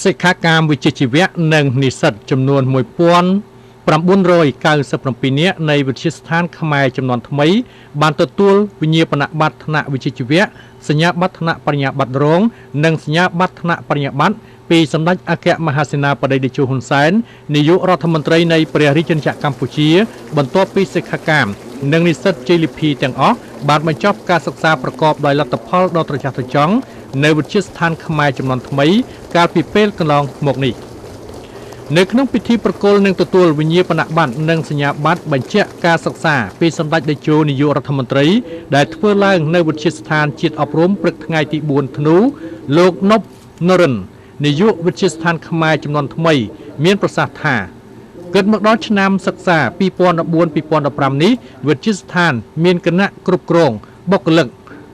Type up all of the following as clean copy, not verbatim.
សិក្ខាកាមវិជ្ជាជីវៈនិងនិស្សិតចំនួន1997នាក់នៃវិទ្យាស្ថានខ្មែរចំនួនថ្មីបានទទួលវិញ្ញាបនបត្រថ្នាក់វិជ្ជាជីវៈសញ្ញាបត្រថ្នាក់បរិញ្ញាបត្ររងនិងសញ្ញាបត្រថ្នាក់បរិញ្ញាបត្រពីសម្ដេចអគ្គមហាសេនាបតីតេជោហ៊ុនសែននាយករដ្ឋមន្ត្រីនៃព្រះរាជាណាចក្រកម្ពុជាបន្ទាប់ពីសិក្ខាកាមនិងនិស្សិតជ័យលាភីទាំងអស់បានបញ្ចប់ការសិក្សាប្រកបដោយលទ្ធផលដ៏ត្រចះត្រចង់នៅវិទ្យាស្ថានខ្មែរចំនួនថ្មីកាលពីពេលកន្លងមកនេះនៅក្នុងពិធីប្រគល់និងទទួលវិញ្ញាបនបត្រនិងសញ្ញាបត្របញ្ជាក់ការសិក្សាពីសម្ដេចតេជោនាយករដ្ឋមន្ត្រីដែលធ្វើឡើងនៅវិទ្យាស្ថានជាតិអប់រំព្រឹកថ្ងៃទី4ធ្នូលោកនប់នរិននាយកវិទ្យាស្ថានខ្មែរចំនួនថ្មីមានប្រសាសន៍ថាគិតមកដល់ឆ្នាំសិក្សា 2014-2015 នេះវិទ្យាស្ថានមានគណៈគ្រប់គ្រងបុគ្គលិក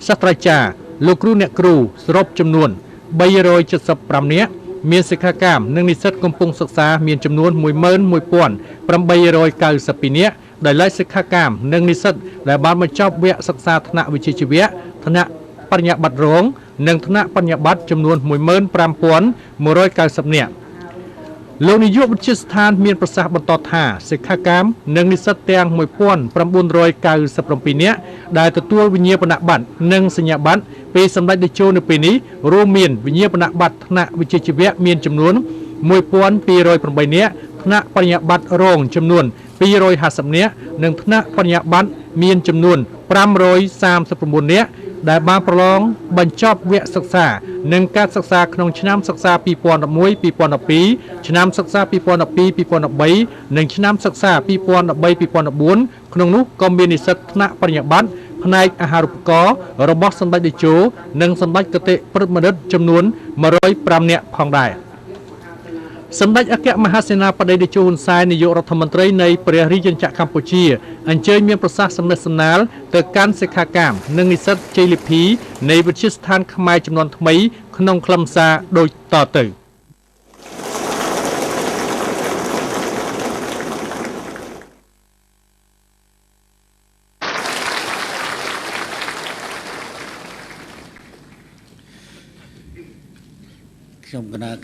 សាស្ត្រាចារ្យលោកគ្រូអ្នកគ្រូសរុបចំនួន375នាក់មានសិក្ខាកាមនិងនិស្សិតកំពុងសិក្សាមានចំនួន 11,892 នាក់ដែលឡែកសិក្ខាកាមនិងនិស្សិតដែលបានបញ្ចប់វគ្គសិក្សាថ្នាក់វិជ្ជាជីវៈថ្នាក់បរិញ្ញាបត្ររងនិងថ្នាក់បរិញ្ញាបត្រចំនួន 15,190 នាក់លោកនាយកវិទ្យាស្ថានមានប្រសាសន៍បន្តថាសិក្ខាកាមនិងនិស្សិតទាំង 1,997 នាក់ដែលទទួលវិញ្ញាបនបត្រនិងសញ្ញាបត្រពីសម្ដេចតេជោនៅពេលនេះរួមមានវិញ្ញាបនបត្រថ្នាក់វិជ្ជាជីវៈមានចំនួន 1,208 នាក់ថ្នាក់បរិញ្ញាបត្ររងចំនួន 250 នាក់និងថ្នាក់បរិញ្ញាបត្រមានចំនួន 539 នាក់ដែលបានប្រឡងបញ្ចប់វគ្គសិក្សានិងការសិក្សាក្នុងឆ្នាំសិក្សា 2011-2012 ឆ្នាំសិក្សា 2012-2013 និងឆ្នាំសិក្សា 2013-2014 ក្នុងនោះក៏មាននិស្សិតថ្នាក់បរិញ្ញាបត្រផ្នែកអាហារូបករណ៍របស់សម្ដេចតេជោនិងសម្ដេចគតិព្រឹទ្ធបណ្ឌិតចំនួន 105 នាក់ផងដែរសម្ដេចអគ្គមហាសេនាបតីតេជោហ៊ុនសែននាយករដ្ឋមន្ត្រីនៃព្រះរាជាណាចក្រកម្ពុជាអញ្ជើញមានប្រសាសន៍សំណេះសំណាលទៅកាន់សិក្ខាកាមនិងនិស្សិតជ័យលាភីនៃវិទ្យាស្ថានខ្មែរចំនួនថ្មីក្នុងខ្លឹមសារដូចតទៅ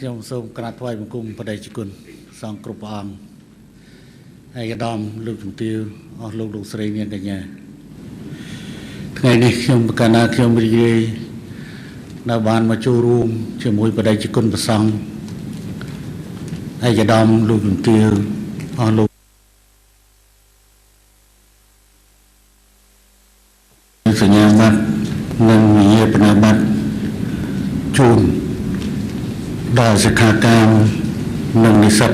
ខ្ញុំសូមក្រាបថ្វាយបង្គំបដិជគុណសង្ឃគ្រប់ព្រះអង្គហើយឧត្តមលោកជំទាវអស់លោកស្រីនាងកញ្ញាថ្ងៃនេះខ្ញុំប្រកាសថាខ្ញុំរីករាយនៅបានមកចូលរួមជាមួយបដិជគុណព្រះសង្ឃហើយឧត្តមលោកជំទាវអស់លោកសញ្ញាបត្រនិងវិញ្ញាបនបត្រជូនដល់សិក្ខាកាមនិងនិស្សិត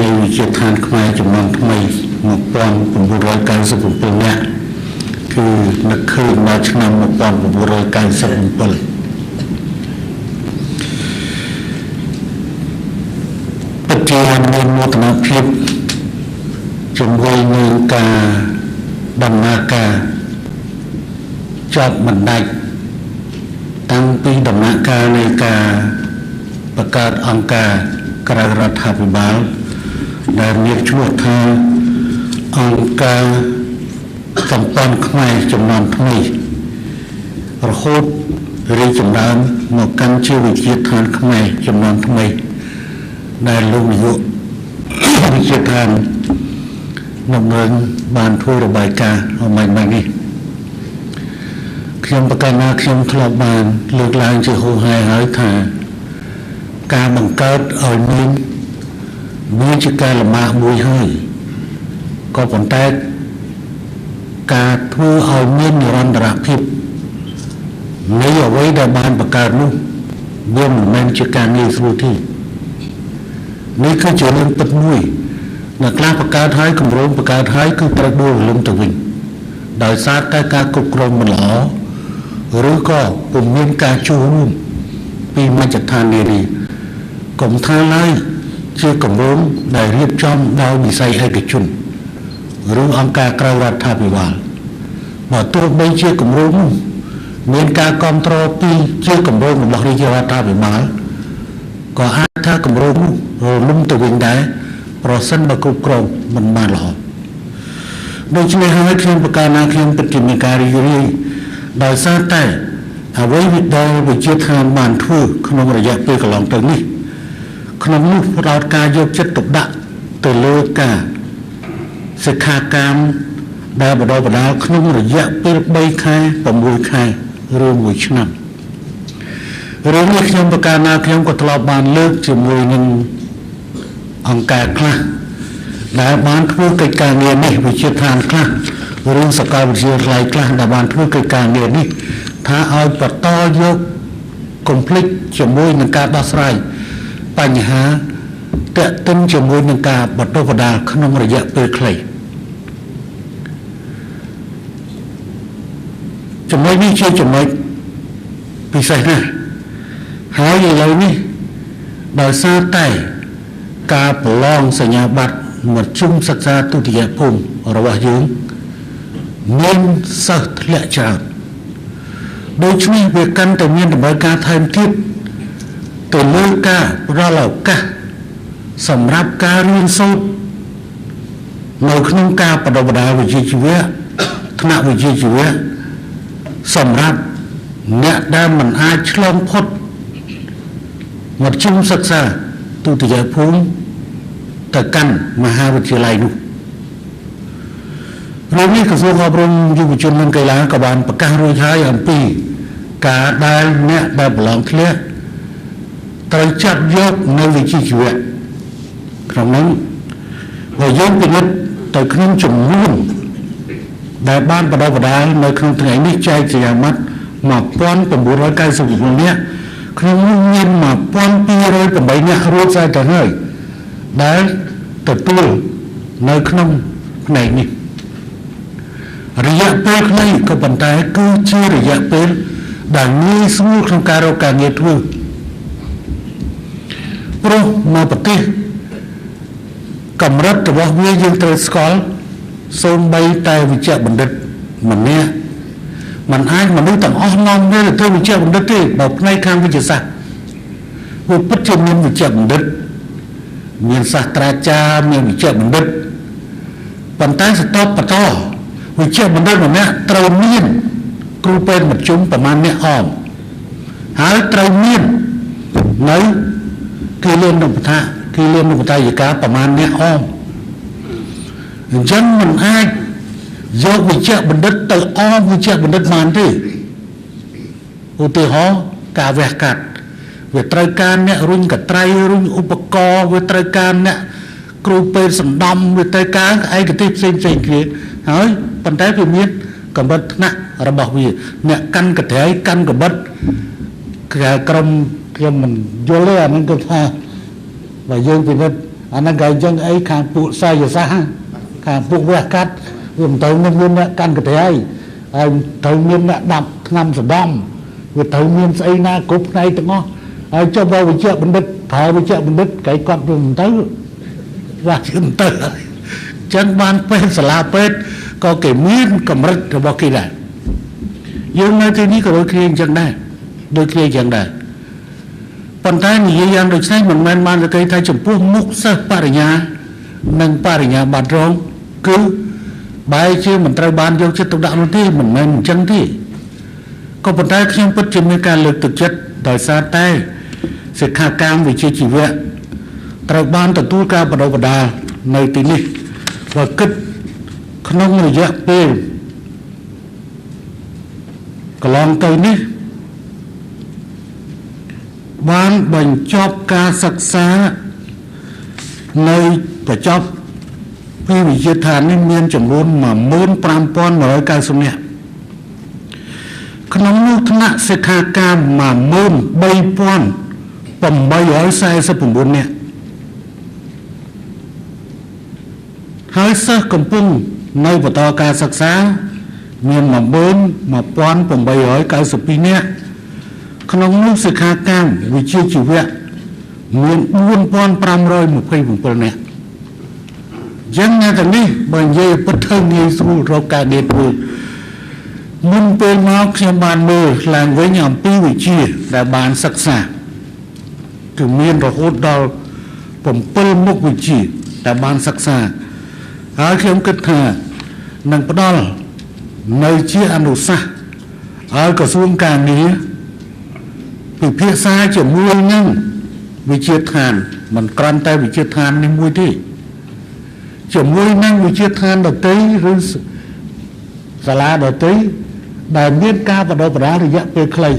នៃវិទ្យាស្ថានខ្មែរចំនួនថ្មី 1997 នាក់គឺនឹកឃើញដល់ឆ្នាំ 1997 ពិតជាមានមោទនភាពជាមួយនឹងការដំណើរការចប់មិនដាច់តាំងពីដំណាក់កាលនៃការបង្កើតអង្គការក្រៅរដ្ឋាភិបាលដែលមានឈ្មោះថាអង្គការសម្ព័ន្ធខ្មែរចំនួនថ្មីរហូតរីកចម្រើនមកកាន់ជាវិទ្យាស្ថានខ្មែរចំនួនថ្មីដែលលោកនាយកវិទ្យាស្ថាននាំរឿងបានធ្វើរបាយការណ៍អំបញ្ញនេះខ្ញុំប្រកាសថាខ្ញុំធ្លាប់បានលើកឡើងជាហូរហែហើយថាការបង្កើតឲ្យមានជាការលំបាកមួយហើយក៏ប៉ុន្តែការធ្វើឲ្យមាននិរន្តរភាពនៃអ្វីដែលបានបង្កើតនោះវាមិនមែនជាការងាយស្រួលទេនេះគឺជារឿងពិតមួយអ្នកខ្លះបង្កើតហើយគម្រោងបង្កើតហើយគឺត្រូវដួលរលំទៅវិញដោយសារតែការគ្រប់គ្រងមិនល្អឬក៏ពុំមានការចូលរួមពីមជ្ឈដ្ឋាននានាកុំថាឡើយជាគម្រោងដែលរៀបចំដោយវិស័យឯកជនឬអង្គការក្រៅរដ្ឋាភិបាលបើទោះបីជាគម្រោងនោះមានការគ្រប់គ្រងពីជាគម្រោងរបស់រាជរដ្ឋាភិបាលក៏អាចថាគម្រោងនោះរលំទៅវិញដែរប្រសិនបើគ្រប់គ្រងមិនបានល្អដូច្នេះហើយខ្ញុំប្រកាសថាខ្ញុំពិតជាមានការរីករាយដោយសារតែអ្វីដែលវិទ្យាស្ថានបានធ្វើក្នុងរយៈពេលកន្លងទៅនេះ ក្នុងនោះផ្ដោតការយកចិត្តទុកដាក់ទៅលើការសិក្ខាកាមដែលបណ្ដុះបណ្ដាលក្នុងរយៈពេល3ខែ6ខែឬ1ឆ្នាំរឿងនេះខ្ញុំប្រកាសណាខ្ញុំក៏ធ្លាប់បានលើកជាមួយនឹងអង្គការខ្លះដែលបានធ្វើកិច្ចការងារនេះវិជាឋានខ្លះឬសាកលវិទ្យាល័យខ្លះដែលបានធ្វើកិច្ចការងារនេះថាឲ្យបន្តយកកុំភ្លេចជាមួយនឹងការដោះស្រាយបញ្ហាទាក់ទិនជាមួយនឹងការបណ្ដុះបណ្ដាលក្នុងរយៈពេលខ្លីចំណុចនេះជាចំណុចពិសេសណាស់ហើយឥឡូវនេះដោយសារតែការប្រឡងសញ្ញាបត្រមធ្យមសិក្សាទុតិយភូមិរបស់យើងមានសិស្សធ្លាក់ច្រើនដូច្នេះវាកាន់តែមានតម្រូវការថែមទៀតទៅលើការផ្ដល់ឱកាសសម្រាប់ការរៀនសូត្រនៅក្នុងការបណ្ដុះបណ្ដាលវិជ្ជាជីវៈថ្នាក់វិជ្ជាជីវៈសម្រាប់អ្នកដែលមិនអាចឆ្លងផុតមធ្យមសិក្សាទុតិយភូមិទៅកាន់មហាវិទ្យាល័យនោះរឿងនេះក្រសួងអប់រំយុវជននិងកីឡាក៏បានប្រកាសរួចហើយអំពីការដែលអ្នកដែលប្រឡងធ្លាក់ត្រូវចាត់យកនៅវិជ្ជាជីវៈក្នុងនោះបើយើងពិនិត្យទៅក្នុងចំនួនដែលបានបណ្ដុះបណ្ដាលនៅក្នុងថ្ងៃនេះចែកជាម៉ាត់1999នាក់ក្នុងនោះមាន1208នាក់រួចស្រេចទៅហើយដែលទទួលនៅក្នុងផ្នែកនេះរយៈពេលខ្លីក៏ប៉ុន្តែគឺជារយៈពេលដែលងាយស្រួលក្នុងការរកការងារធ្វើព្រោះនៅប្រទេសកម្រិតរបស់វាយើងត្រូវស្គាល់សូម្បីតែវិជ្ជាបណ្ឌិតម្នាក់มันអាចមនុស្សទាំងអស់នាំទៅវិជ្ជាបណ្ឌិតទេបើផ្នែកខាងវិទ្យាសាស្ត្រវាពិតជាមានវិជ្ជាបណ្ឌិតមានសាស្ត្រាចារ្យមានវិជ្ជាបណ្ឌិតប៉ុន្តែស្ទប់បន្តវិជ្ជាបណ្ឌិតម្នាក់ត្រូវមានគ្រូពេទ្យមធ្យមប្រមាណអ្នកអមហើយត្រូវមាននៅគិលានុបដ្ឋាគិលានុបដ្ឋាយិកាប្រមាណអ្នកអមអញ្ចឹងមិនអាចយកវិជ្ជាបណ្ឌិតទៅអមវិជ្ជាបណ្ឌិតបានទេឧទាហរណ៍ការវះកាត់វាត្រូវការអ្នករុញកត្រៃរុញឧបករណ៍វាត្រូវការអ្នកគ្រូពេទ្យសំដំវាត្រូវការឯកទេសផ្សេងគ្នាហើយប៉ុន្តែវាមានកម្រិតថ្នាក់របស់វាអ្នកកាន់កត្រៃកាន់កបិតគេក្រុមខ្ញុំមិនយល់ទេអានឹងគាត់ថាបើយើងពិនិត្យអានឹងគេអញ្ចឹងអីខាងពួកសាយសាស្ត្រខាងពួកវះកាត់វាមិនទៅមានអ្នកកាន់កត្រៃហើយត្រូវមានអ្នកដាប់ថ្នាំសំដំវាត្រូវមានស្អីណាគ្រប់ផ្នែកទាំងអស់ហើយចុះបើវិជ្ជាបណ្ឌិតប្រើវិជ្ជាបណ្ឌិតគេគាត់វាមិនទៅវាមិនទៅចឹងបានពេទ្យសាលាពេទ្យក៏គេមានកម្រិតរបស់គេដែរយើងនៅទីនេះក៏ដូចគ្នាអញ្ចឹងដែរប៉ុន្តែនិយាយយ៉ាងដូចនេះមិនមែនបានគេថាចំពោះមុខសិស្សបរិញ្ញានិងបរិញ្ញាបត្ររងគឺបែរជាមិនត្រូវបានយកចិត្តទុកដាក់នោះទេមិនមែនអញ្ចឹងទេក៏ប៉ុន្តែខ្ញុំពិតជាមានការលើកទឹកចិត្តដោយសារតែសិក្ខាកាមវិជ្ជាជីវៈត្រូវបានទទួលការបណ្ដុះបណ្ដាលនៅទីនេះបើគិតក្នុងរយៈពេលកន្លងទៅនេះបានបញ្ចប់ការសិក្សានៅបញ្ចប់ពីវិទ្យាឋាននេះមានចំនួន15190នាក់ក្នុងនោះថ្នាក់សិក្ខាកាម13849នាក់ហើយសិស្សកំពុងនៅបន្តការសិក្សាមាន11892នាក់ក្នុងនោះសិក្ខាកាមវិជ្ជាជីវៈមាន4527នាក់យ៉ាងណាទៅនេះបើនិយាយពិតទៅងាយស្រួលរកការងារធ្វើមុនពេលមកខ្ញុំបានមើលឡើងវិញអំពីវិជ្ជាដែលបានសិក្សាគឺមានរហូតដល់7មុខវិជ្ជាដែលបានសិក្សាហើយខ្ញុំគិតថានឹងផ្ដល់នៅជាអនុសាសន៍ឲ្យក្រសួងការងារពិភាក្សាជាមួយនឹង វិជាឋានមិនក្រាន់តែវិជាឋាននេះមួយទេជាមួយនឹងវិជាឋានដទៃឬសាលាដទៃដែលមានការបដិបដារយៈពេលខ្លី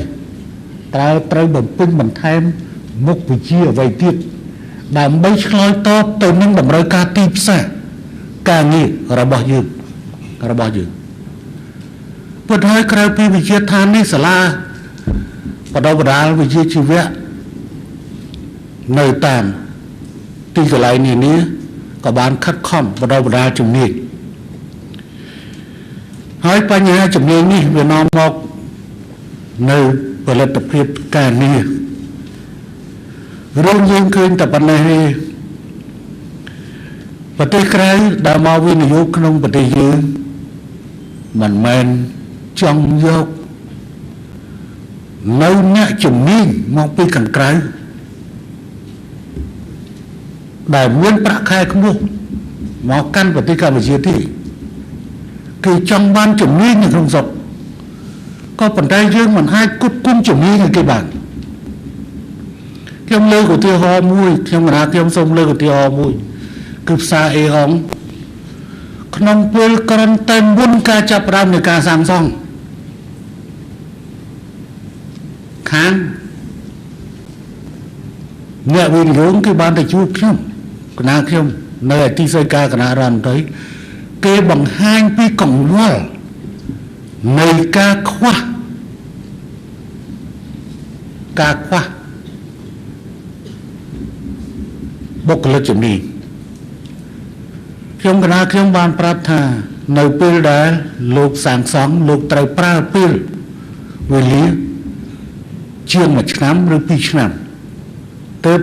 ត្រូវបំពេញបន្ថែមមុខវិជ្ជាអ្វីទៀតដើម្បីឆ្លើយតបទៅនឹងតម្រូវការទីផ្សារការងាររបស់យើងប៉ុន្តែក្រៅពីវិជាឋាននេះសាលាបដិបដារវិជ្ជាជីវៈនៅតាមទីកន្លែងនេះក៏បានខិតខំបដិបដារជំនាញហើយបញ្ហាជំនាញនេះវានាំមកនៅផលិតភាពការងាររួមយើងឃើញតែប៉ុណ្ណេះទេប្រទេសក្រៅដែលមកវិនិយោគក្នុងប្រទេសយើងមិនមែនចង់យកនៅអ្នកជំនាញមកពីខាងក្រៅដែលមានប្រាក់ខែខ្ពស់មកកាន់ប្រទេសកម្ពុជាទេគឺចង់បានជំនាញនៅក្នុងស្រុកក៏ប៉ុន្តែយើងមិនអាចគប់គុំជំនាញឲ្យគេបានខ្ញុំលើកឧទាហរណ៍មួយខ្ញុំសូមលើកឧទាហរណ៍មួយគឺផ្សារអេហុងក្នុងពេលក្រន់តែមុនការចាប់ផ្ដើមនៃការសាងសង់ខាងអ្នកវិនិយោគគឺបានទៅជួបខ្ញុំនៅឯទីស្តីការគណៈរដ្ឋមន្ត្រីគេបង្ហាញពីកង្វល់នៃការខ្វះបុគ្គលិកជំនាញខ្ញុំបានប្រាប់ថានៅពេលដែលលោកសាងសង់លោកត្រូវប្រើពេលវេលាជាង1ឆ្នាំឬ2ឆ្នាំទើប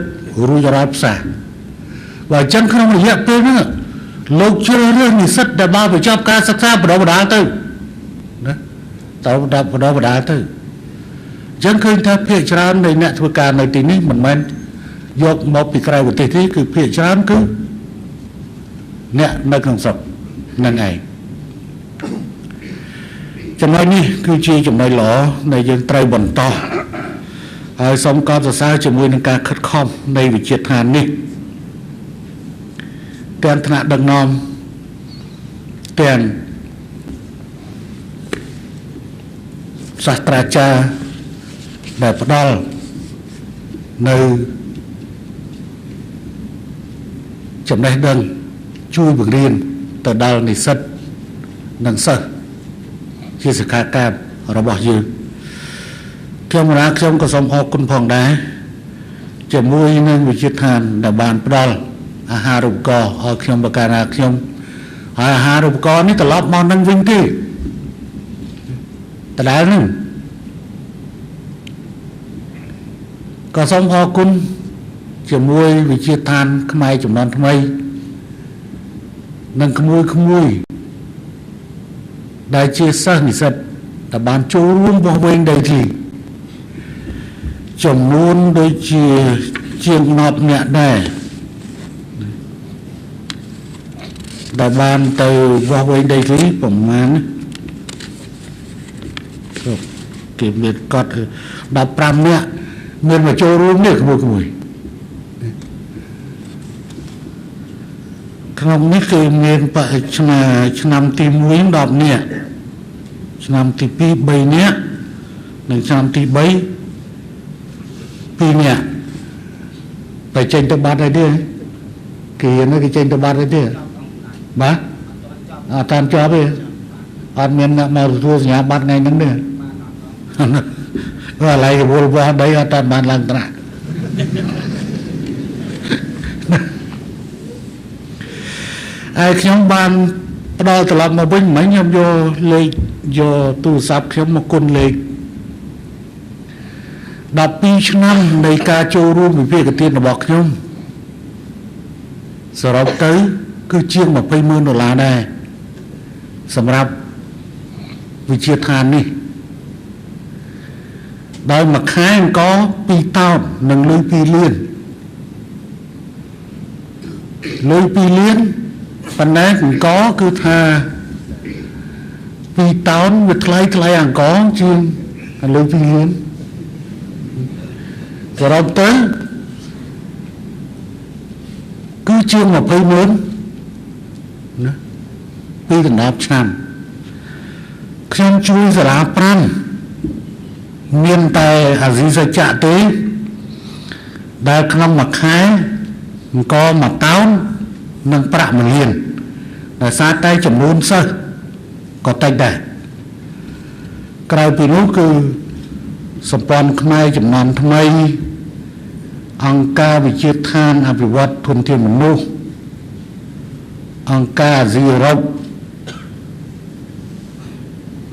រួចរាល់ផ្សារបើអញ្ចឹងក្នុងរយៈពេលនោះលោកជ្រើសរើសនិស្សិតដែលបានបញ្ចប់ការសិក្សាបណ្ដុះបណ្ដាលទៅណាតើបណ្ដុះបណ្ដាលទៅអញ្ចឹងឃើញថាភាគច្រើននៃអ្នកធ្វើការនៅទីនេះមិនមែនយកមកពីក្រៅប្រទេសទេគឺភាគច្រើនគឺអ្នកនៅក្នុងស្រុកនឹងឯងចំណុចនេះគឺជាចំណុចល្អដែលយើងត្រូវបន្តហើយសូមកោតសរសើរជាមួយនឹងការខិតខំនៃវិជាឋាននេះទាំងថ្នាក់ដឹកនាំទាំងសាស្ត្រាចារ្យដែលផ្ដល់នៅចំណេះដឹងជួយបង្រៀនទៅដល់និស្សិតនិងសិស្សជាសិក្ខាកាមរបស់យើងខ្ញុំក៏សូមអរគុណផងដែរជាមួយនឹងវិជាឋានដែលបានផ្ដល់អាហារូបករណ៍ឲ្យខ្ញុំបការាខ្ញុំហើយអាហារូបករណ៍នេះត្រឡប់មកនឹងវិញទេដដែលនឹងក៏សូមអរគុណជាមួយវិជាឋានខ្មែរចំនួនថ្មីនិងក្មួយដែលជាសិស្សនិស្សិតដែលបានចូលរួមបោះវែងដីធ្លីចំនួនដូចជាជាង10នាក់ដែរដែលបានទៅបោះវែងដីធ្លីប្រមាណគេមានកត់15នាក់មានមកចូលរួមនេះក្មួយក្នុងនេះគឺមានបរិច្ឆេទឆ្នាំទី1 10នាក់ឆ្នាំទី2 3នាក់និងឆ្នាំទី3 2នាក់តែចេញទៅបាត់ហើយទេគេចេញទៅបាត់ហើយទេបាទអត់តាមជាប់ទេអត់មានអ្នកមកទទួលសញ្ញាបត្រថ្ងៃហ្នឹងទេឥឡូវវល់វល់ដីអត់តាមបានឡើងត្រាក់ហើយខ្ញុំបានផ្ដល់ត្រឡប់មកវិញមិញខ្ញុំយកទូរស័ព្ទខ្ញុំមកគុណលេខ12ឆ្នាំនៃការចូលរួមវិភាគទានរបស់ខ្ញុំសរុបទៅគឺជាង$200,000ដែរសម្រាប់វិជាឋាននេះដោយមួយខែអង្គ2តោននិងលុយ2លានប៉ុន្តែអង្គគឺថា2តោនវាថ្លៃអង្គជាងលុយ2លានសរុបទៅ cứ chương mà phơi lớnពីដណ្ដប់ឆ្នាំខ្ញុំជួយសាលា5មានតែអាស៊ីសច្ចៈទេដែលក្នុងមួយខែអង្គមួយតោននិងប្រាក់1លានដោយសារតែចំនួនសិស្សក៏តិចដែរក្រៅពីនោះគឺសម្ព័ន្ធខ្មែរចំនួនថ្មីអង្គការវិជាឋានអភិវឌ្ឍធនធានមនុស្សអង្គការអាស៊ីអឺរ៉ុប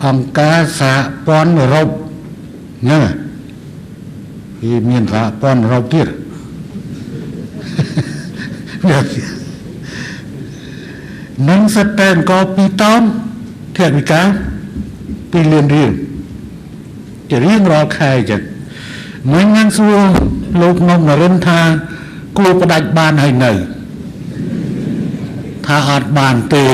អង្គការសហព័ន្ធអឺរ៉ុបណាវាមានសហព័ន្ធអឺរ៉ុបទៀតនឹងសិតតែអង្គ2តោនធវិកា2លានរៀលជារៀងរាល់ខែចឹងមិនงั้นសួរលោកនំនរិនថាគួរបដិច្ចបានហើយនៅថាអត់បានទេ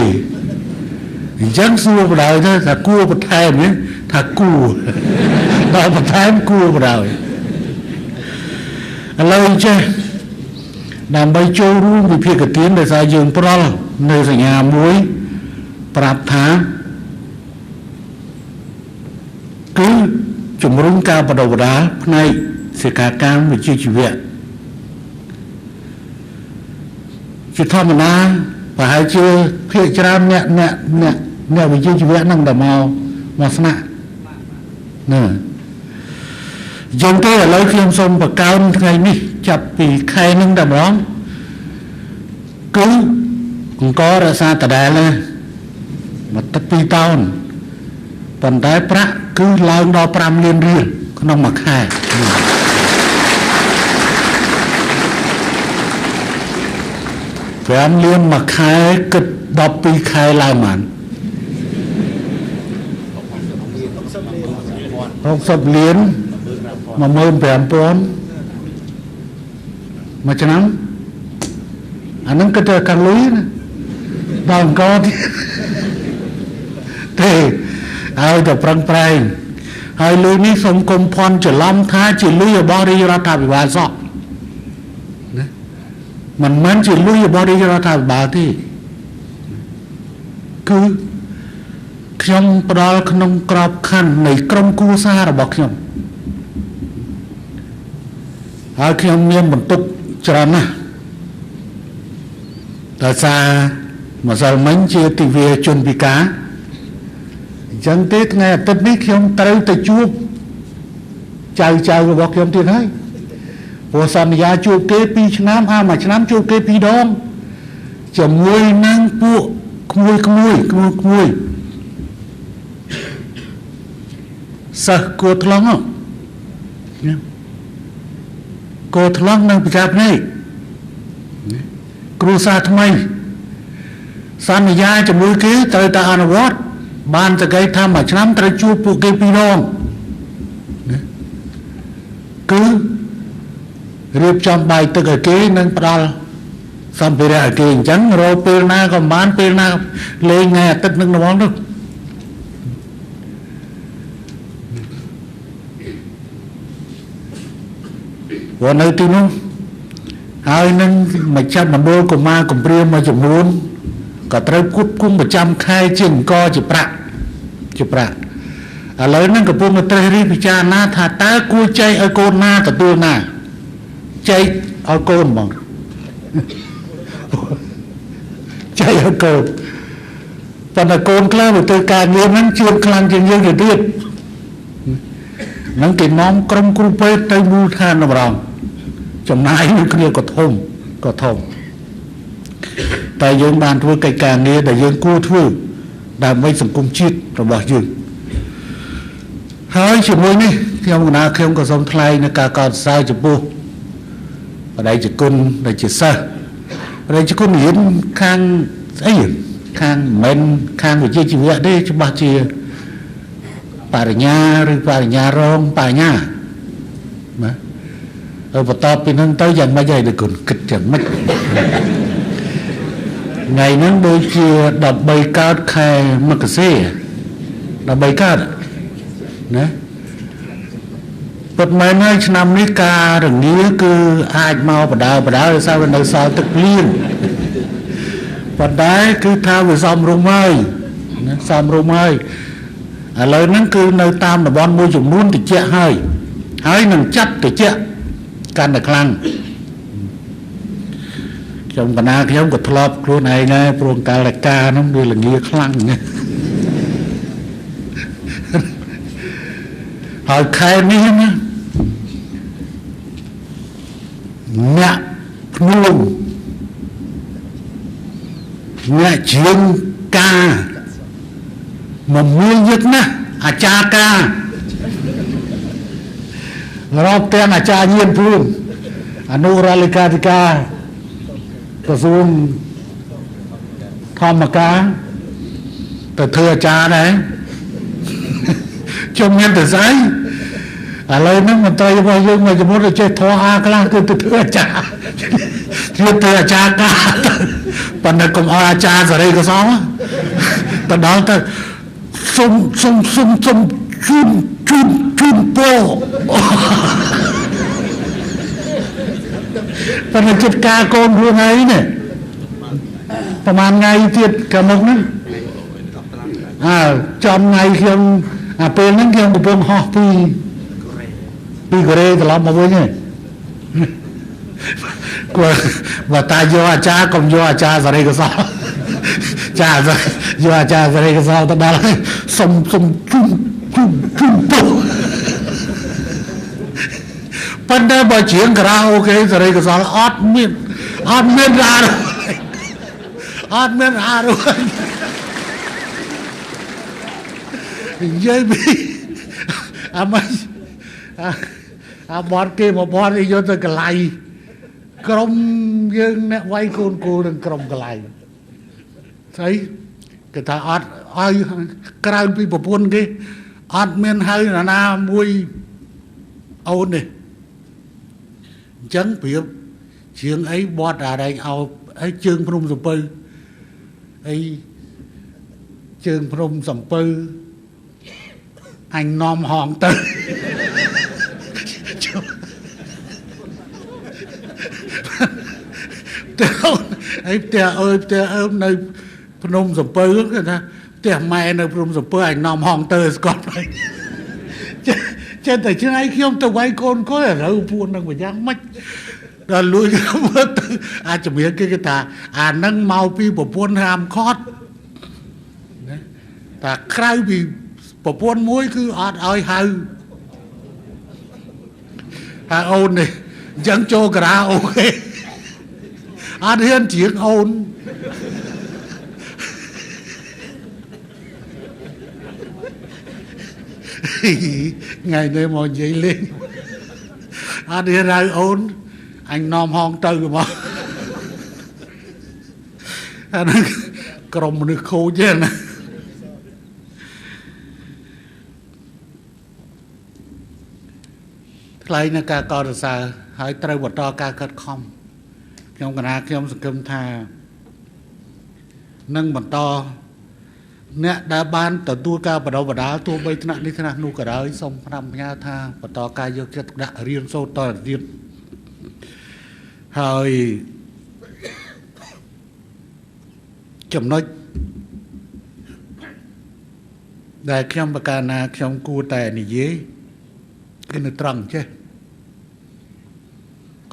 អញ្ចឹងសួរបដៅទៅថាគួរបន្ថែមនេះថាគួរដល់បន្ថែមគួរបដៅឥឡូវចេះដើម្បីចូលរួមវិភាគទានដោយសារយើងប្រល់នៅសញ្ញាមួយប្រាប់ថាគឺជំរុញការបដិបដាផ្នែកសិក្ខាកាមវិជ្ជាជីវៈជាធម្មតាប្រហែលជាភាគច្រើនអ្នកវិជ្ជាជីវៈនឹងតែមកស្នាក់ណាយ៉ាងទៅឥឡូវខ្ញុំសូមបកកោនថ្ងៃនេះចាប់ពីខែនឹងតែម្ដងគឺអង្គរក្សាដដែលណាមកទឹក2តោនប៉ុន្តែប្រាក់គឺឡើងដល់5លានរៀលក្នុងមួយខែ5លានមួយខែគិត12ខែឡើងបាន60លាន15000មួយឆ្នាំអានឹងគិតតែកាលុយណាដល់អង្គទេឲ្យតែប្រឹងប្រែងហើយលុយនេះសូមកុំភ័ន្តច្រឡំថាជាលុយរបស់រាជរដ្ឋាភិបាលសោះណាមិនមែនជាលុយរបស់រាជរដ្ឋាភិបាលទេគឺខ្ញុំផ្ដល់ក្នុងក្របខ័ណ្ឌនៃក្រុមគ្រួសាររបស់ខ្ញុំហើយខ្ញុំមានបន្ទុកច្រើនណាស់ដោយសារម្សិលមិញជាទិវាជនពិការអញ្ចឹងទេថ្ងៃអាទិត្យនេះខ្ញុំត្រូវទៅជួបចៅរបស់ខ្ញុំទៀតហើយព្រោះសន្យាជួបគេ2ឆ្នាំហើយមួយឆ្នាំជួបគេ2ដងជាមួយនឹងពួកក្មួយសិស្សគួរថ្លង់គួរថ្លង់នឹងប្រចាំនេះគ្រូសាថ្មីសន្យាជាមួយគេត្រូវតែអនុវត្តបានតែគេថាមួយឆ្នាំត្រូវជួបពួកគេ2ដងគឺរៀបចំបាយទឹកឲ្យគេនិងផ្ដល់សម្ភារៈឲ្យគេអញ្ចឹងរកពេលណាក៏បានពេលណាលេងថ្ងៃអាទិត្យនឹងដំងទៅព្រោះនៅទីនោះហើយនឹងមកចាប់មណ្ឌលកុមារកំព្រាមួយចំនួនក៏ត្រូវគប់គុំប្រចាំខែជាអង្គជាប្រាក់ឥឡូវហ្នឹងកំពុងតែត្រេះរិះពិចារណាថាតើគួរចែកឲ្យកូនណាទទួលណាចែកឲ្យកូនហ្មងចែកឲ្យកូនប៉ុន្តែកូនខ្លះទៅធ្វើការងារហ្នឹងជួបខ្លាំងជាងយើងទៅទៀតហ្នឹងគេនាំក្រុមគ្រូពេទ្យទៅមូលដ្ឋានតម្រង់ចំណាយនឹងគ្នាក៏ធំតែយើងបានធ្វើកិច្ចការងារដែលយើងគួរធ្វើដើម្បីសង្គមជាតិរបស់យើងហើយជាមួយនេះខ្ញុំក៏សូមថ្លែងនៅការកោតសរសើរចំពោះបដិជគុណដែលជាសិស្សបដិជគុណរៀនខាងស្អីខាងមិនខាងវិជ្ជាជីវៈទេច្បាស់ជាបរិញ្ញាឬបរិញ្ញារងបរិញ្ញាណាបន្ទាប់ពីហ្នឹងទៅយ៉ាងម៉េចហើយលោកគុណគិតយ៉ាងម៉េចថ្ងៃហ្នឹងដូចជា13កើតខែមករា13កើតណា ពិតមែនហើយឆ្នាំនេះការរងាគឺអាចមកបដាដោយសារវានៅសល់ទឹកភ្លៀងប៉ុន្តែគឺថាវាសមរម្យហើយសមរម្យហើយឥឡូវហ្នឹងគឺនៅតាមតំបន់មួយចំនួនតិចហើយនឹងចាត់តិចកាន់តែខ្លាំងខ្ញុំកណាខ្ញុំក៏ធ្លាប់ខ្លួនឯងដែរព្រោះកាលការហ្នឹងវាល្ងាខ្លាំងណាស់ហើយខែនេះណាអ្នកភ្នួងអ្នកជាងការមកមួយយឹកណាស់អាចារ្យការរាប់ទាំងអាចារ្យញៀនព្រួងអនុរដ្ឋលេខាធិការក្រសួងធម្មការទៅធ្វើអាចារ្យដែរជុំមានទៅស្អីឥឡូវហ្នឹងមន្ត្រីរបស់យើងមួយចំនួនទៅចេះធေါ်អាខ្លះគឺទៅធ្វើអាចារ្យធ្វើអាចារ្យការប៉ុន្តែកុំឲ្យអាចារ្យសេរីកសោទៅដល់ទៅសុំជូនពោប៉ុន្តែចិត្តការកូនខ្លួនឯងនេះប្រហែលថ្ងៃទៀតកាលមុខហ្នឹងចំថ្ងៃខ្ញុំពេលហ្នឹងខ្ញុំកំពុងហោះពីកូរ៉េត្រឡប់មកវិញហ្នឹងគាត់បើតាយកអាចារ្យកុំយកអាចារ្យសេរីកសលចាយកអាចារ្យសេរីកសលទៅដល់ហើយសុំជូនពោប៉ុន្តែបើជាងការ៉ាអូខេសេរីកសលអត់មានអារនិយាយពីអាបត់គេមកបត់យកទៅកន្លែងក្រុមយើងអ្នកវាយកូនគូនឹងក្រុមកន្លែងស្អីគេថាអត់ឲ្យក្រៅពីប្រពន្ធគេអត់មានហៅណាមួយអូននេះអញ្ចឹងប្រៀបជាងអីបត់អារែងឲ្យអីជើងភ្នំសំពៅអីជើងភ្នំសំពៅអញនាំហងទៅផ្ទះអើនៅភ្នំសំពៅគេថាផ្ទះម៉ែនៅភ្នំសំពៅអញនាំហងទៅស្កត់ទៅចេះតែឆ្នៃខ្ញុំទៅវាយកូនកុយឥឡូវពួកនឹងប្រយ៉ាងម៉េចដល់លួយមើលទៅអាចជំរាបគេថាអានឹងមកពីប្រពន្ធហាមខត់តែក្រៅពីប្រពន្ធមួយគឺអត់ឲ្យហៅអូននេះអញ្ចឹងចូលការ៉ាអូខេអត់ហ៊ានជាងអូនថ្ងៃនេះមកនិយាយលេងអត់ហ៊ានហៅអូនអញនាំហងទៅមកអាហ្នឹងក្រុមមនុស្សខូចទេណាថ្លៃនៅការកោតសរសើរហើយត្រូវបន្តការខិតខំខ្ញុំកណាខ្ញុំសង្ឃឹមថានឹងបន្តអ្នកដែលបានទទួលការបដិបដាលទោះបីថ្នាក់នេះថ្នាក់នោះក៏ដោយសូមផ្ដាំផ្ញើថាបន្តការយកចិត្តទុកដាក់រៀនសូត្រតទៅទៀតហើយចំណុចដែលខ្ញុំប្រកាសណាខ្ញុំគួរតែនិយាយគឺនៅត្រង់ចេះ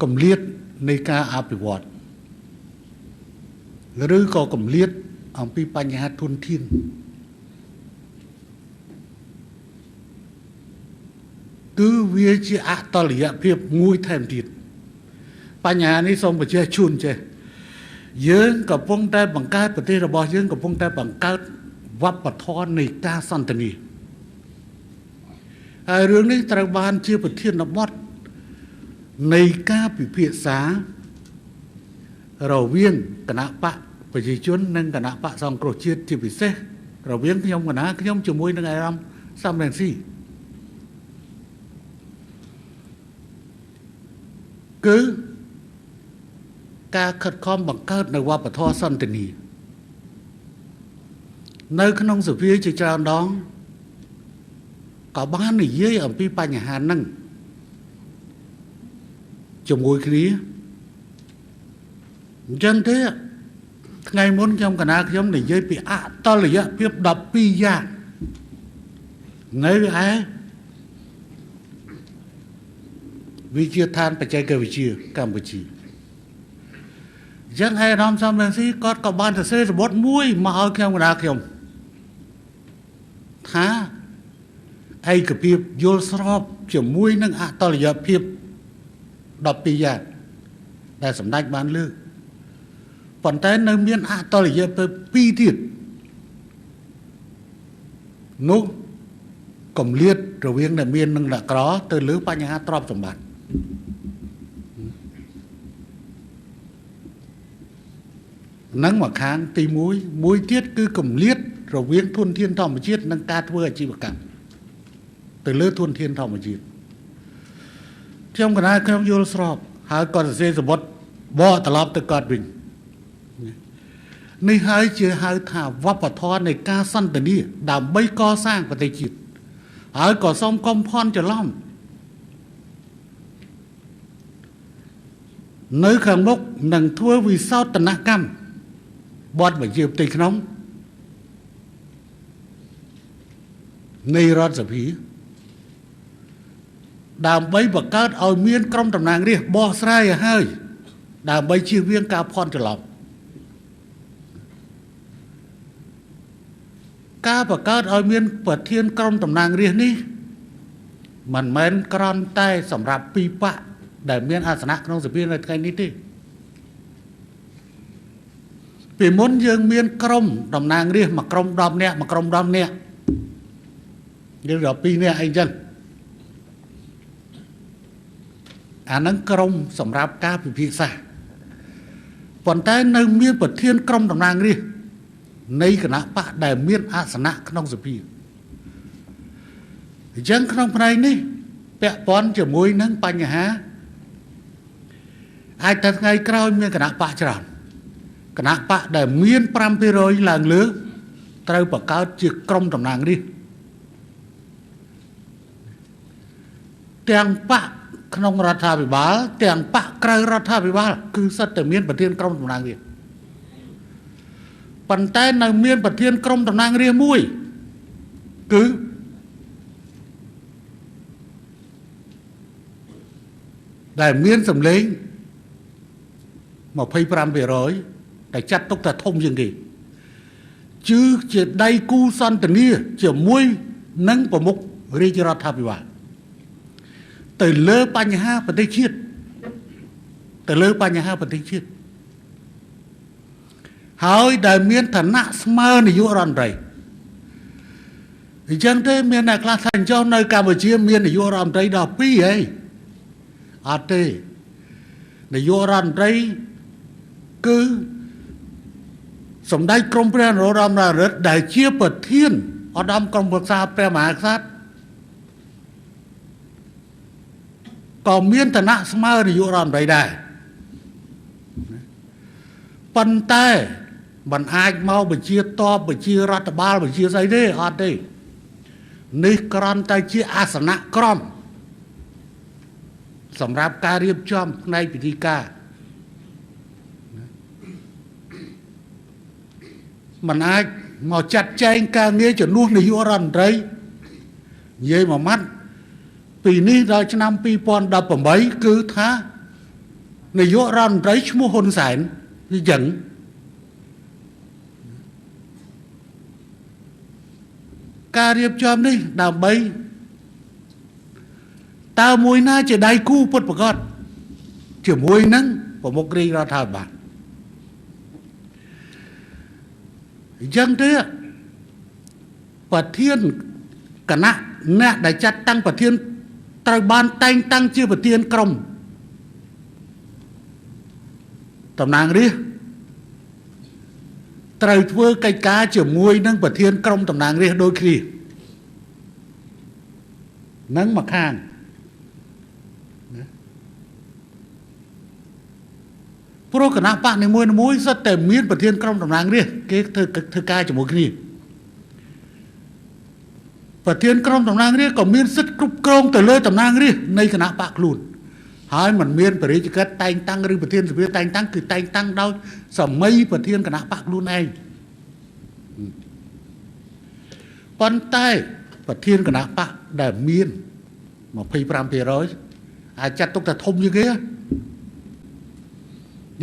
គម្លាតនៃការអភិវឌ្ឍឬក៏គម្លាតអំពីបញ្ហាធនធានគឺវាជាអតលយភាពមួយថែមទៀតបញ្ហានេះសូមបញ្ជាក់ជូនចេះយើងកំពុងតែបង្កើតប្រទេសរបស់យើងកំពុងតែបង្កើតវប្បធម៌នៃការសន្ទនាហើយរឿងនេះត្រូវបានជាប្រធានបទនៃការពិភាក្សារវាងគណៈបកប្រជាជននិងគណៈបកសង្គ្រោះជាតិជាពិសេសរវាងខ្ញុំជាមួយនឹងអារម្មណ៍សំរងស៊ីគឺការខិតខំបង្កើតនៅវប្បធម៌សន្តិនិកនៅក្នុងសភាជាច្រើនដងក៏បាននិយាយអំពីបញ្ហាហ្នឹង ជាមួយគ្នាអញ្ចឹងទេថ្ងៃមុនខ្ញុំកណាខ្ញុំនិយាយពីអតលយៈភាព12យ៉ាងនៅឯវិជាឋានបច្ចេកវិទ្យាកម្ពុជាអញ្ចឹងឯកឧត្តមសំរងស៊ីគាត់ក៏បានសរសេររបបមួយមកឲ្យខ្ញុំកណាខ្ញុំថាឯកភាពយល់ស្របជាមួយនឹងអតលយៈភាព12យ៉ាងដែលសម្ដេចបានលើកប៉ុន្តែនៅមានអតលយៈភាព2ទៀតនោះកំលៀតរវាងអ្នកមាននិងអ្នកក្រទៅលើបញ្ហាទ្រព្យសម្បត្តិនឹងមកខាងទី1មួយទៀតគឺកំលៀតរវាងធនធានធម្មជាតិនិងការធ្វើអាជីវកម្មទៅលើធនធានធម្មជាតិខ្ញុំកណាខ្ញុំយល់ស្របហើយក៏សរសេរសម្បត្តិបកត្រឡប់ទៅគាត់វិញនេះហើយជាហៅថាវប្បធម៌នៃការសន្ទនាដើម្បីកសាងប្រទេសជាតិហើយក៏សូមកុំភ័ន្តច្រឡំនៅខាងមុខនឹងធ្វើវិសោធនកម្មបទបញ្ជាផ្ទៃក្នុងនៃរដ្ឋសភាដើម្បីបង្កើតឲ្យមានក្រុមតំណាងរាស្ត្របកស្រាយឲ្យហើយដើម្បីជៀសវាងការភ័ន្តច្រឡំការបង្កើតឲ្យមានប្រធានក្រុមតំណាងរាស្ត្រនេះមិនមែនគ្រាន់តែសម្រាប់ពីបកដែលមានអាសនៈក្នុងសភានៅថ្ងៃនេះទេពីមុនយើងមានក្រុមតំណាងរាស្ត្រមួយក្រុម10នាក់មួយក្រុម10នាក់យើងដល់2នាក់អីចឹងអានឹងក្រុមសម្រាប់ការពិភាក្សាប៉ុន្តែនៅមានប្រធានក្រុមតំណាងរាស្ត្រនៃគណៈបកដែលមានអាសនៈក្នុងសភាអញ្ចឹងក្នុងផ្នែកនេះពាក់ព័ន្ធជាមួយនឹងបញ្ហាអាចតែថ្ងៃក្រោយមានគណៈបកច្រើនគណៈបកដែលមាន 5% ឡើងលើត្រូវបង្កើតជាក្រុមតំណាងរាស្ត្រទាំងបកក្នុងរដ្ឋាភិបាលទាំងបកក្រៅរដ្ឋាភិបាលគឺសិតតែមានប្រធានក្រុមតំណាងរាស្ត្រប៉ុន្តែនៅមានប្រធានក្រុមតំណាងរាស្ត្រមួយគឺដែលមានសម្លេង 25% តែចាត់ទុកថាធំជាងគេជាដៃគូសន្ទនាជាមួយនឹងប្រមុខរាជរដ្ឋាភិបាលទៅលើបញ្ហាប្រទេសជាតិហើយដែលមានឋានៈស្មើនាយករដ្ឋមន្ត្រីអញ្ចឹងទេមានអ្នកខ្លះថាចុះនៅកម្ពុជាមាននាយករដ្ឋមន្ត្រីដល់2ហីអត់ទេនាយករដ្ឋមន្ត្រីគឺសម្ដេចក្រមព្រះនរោត្តម នរិទ្ធដែលជាប្រធានឧត្តមក្រុមប្រឹក្សាព្រះមហាក្សត្រក៏មានឋានៈស្មើនាយករដ្ឋមន្ត្រីដែរប៉ុន្តែมันអាចមកបញ្ជាតបបញ្ជារដ្ឋបាលបញ្ជាស្អីទេអត់ទេនេះគ្រាន់តែជាអាសនៈក្រមសម្រាប់ការរៀបចំផ្នែកពិធីការมันអាចមកចាត់ចែងការងារជំនួសនាយករដ្ឋមន្ត្រីនិយាយមួយម៉ាត់ពីនេះដល់ឆ្នាំ2018គឺថានាយករដ្ឋមន្ត្រីឈ្មោះហ៊ុនសែនវាចឹងការរៀបចំនេះដើម្បីតើមួយណាជាដៃគូពុតប្រកបជាមួយនឹងប្រមុខរាជរដ្ឋាភិបាលអញ្ចឹងទេប្រធានគណៈអ្នកដែលចាត់តាំងប្រធានត្រូវបានតែងតាំងជាប្រធានក្រុមតំណាងរាស្ត្រត្រូវធ្វើកិច្ចការជាមួយនឹងប្រធានក្រុមតំណាងរាស្ត្រដូចគ្នានឹងមកខាងព្រោះគណៈបកនីមួយៗសុទ្ធតែមានប្រធានក្រុមតំណាងរាស្ត្រគេធ្វើការជាមួយគ្នាប្រធានក្រុមតំណាងរាស្ត្រក៏មានសិទ្ធិគ្រប់គ្រងទៅលើតំណាងរាស្ត្រនៃគណៈបកខ្លួន ហើយមិនមានបរិយាកាសតែងតាំងឬប្រធានសភាតែងតាំងគឺតែងតាំងដោយសម័យប្រធានគណៈបកខ្លួនឯងប៉ុន្តែប្រធានគណៈបកដែលមាន25% អាចចាត់ទុកថាធំជាងគេ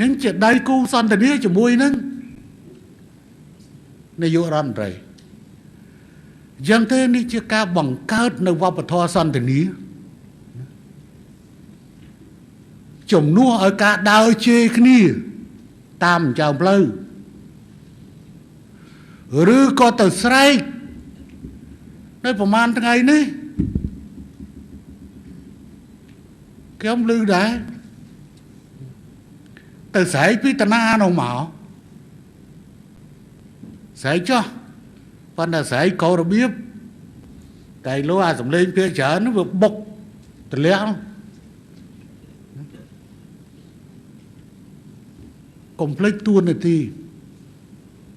នឹងជាដៃគូសន្ទនាជាមួយនឹងនាយករដ្ឋមន្ត្រីយ៉ាងទេនេះជាការបង្កើតនៅវប្បធម៌សន្ទនាជំនួសឲ្យការដើរជេរគ្នាតាមចៅផ្លូវឬក៏ទៅស្រែកនៅប្រហែលថ្ងៃនេះខ្ញុំឮដែរទៅស្រែកពីតាណានោះមកស្រែកចុះប៉ុន្តែស្រែកកោរបៀបតែលោអាសំលេងភាគច្រើនវាបុកទម្លាក់កុំភ្លេចទួនាទី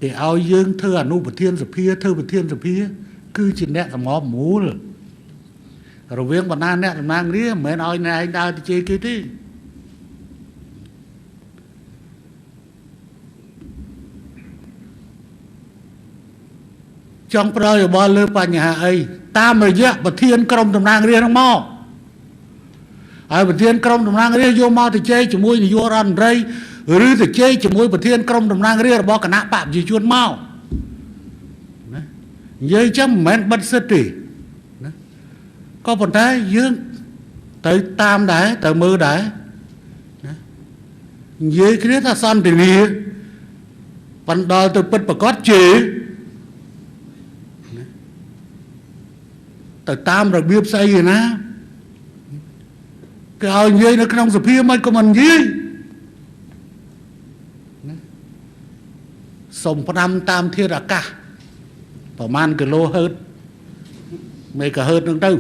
គេឲ្យយើងធ្វើអនុប្រធានសភាធ្វើប្រធានសភាគឺជាអ្នកសម្របមូលរវាងបណ្ដាអ្នកតំណាងរាស្ត្រមិនមែនឲ្យអ្នកឯងដើរទៅជេរគេទេចង់ប្រយោបល់លើបញ្ហាអីតាមរយៈប្រធានក្រុមតំណាងរាស្ត្រហ្នឹងមកហើយប្រធានក្រុមតំណាងរាស្ត្រយកមកទៅជែកជាមួយនាយករដ្ឋមន្ត្រីឬទៅជែកជាមួយប្រធានក្រុមតំណាងរាស្ត្ររបស់គណៈបកប្រជាជនមកណានិយាយចឹងមិនមែនបិទសិទ្ធទេណាក៏ប៉ុន្តែយើងទៅតាមដែរទៅមើលដែរណានិយាយគ្នាថាសន្តិនិកបណ្ដាលទៅពិតប្រកបជេរទៅតាមរបៀបស្អីឯណាគេឲ្យនិយាយនៅក្នុងសភាមិនក៏មិននិយាយសុំផ្ដាំតាមធាតុអាកាសប្រហែលគីឡូហឺតមេហ្គាហឺតហ្នឹងទៅ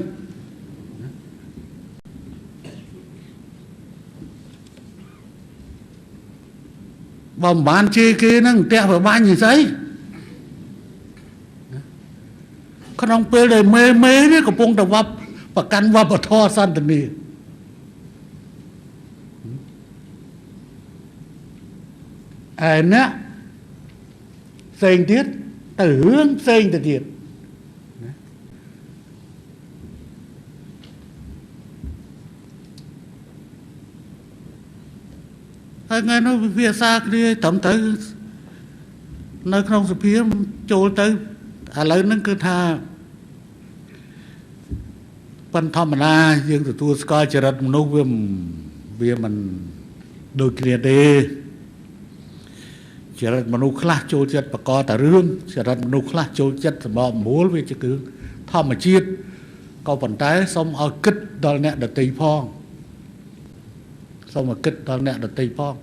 បើមិនបានជេរគេហ្នឹងផ្ទះប្របាញ់nhưស្អីក្នុងពេលដែលមេនេះកំពុងតែប្រកាន់វប្បធម៌សន្តិនិកឯអ្នកផ្សេងទៀតទៅរឿងផ្សេងទៅទៀតហើយថ្ងៃនោះវិភាសាគ្នាត្រឹមទៅនៅក្នុងសភាចូលទៅឥឡូវហ្នឹងគឺថាប៉ុន្តែធម្មតាយើងទទួលស្គាល់ចរិតមនុស្សវាមិនដូចគ្នាទេចរិតមនុស្សខ្លះចូលចិត្តបកកតែរឿងចរិតមនុស្សខ្លះចូលចិត្តសម្បកមូលវាជាគឺធម្មជាតិក៏ប៉ុន្តែសូមឲ្យគិតដល់អ្នកដទៃផងសូមឲ្យគិតដល់អ្នកដទៃផង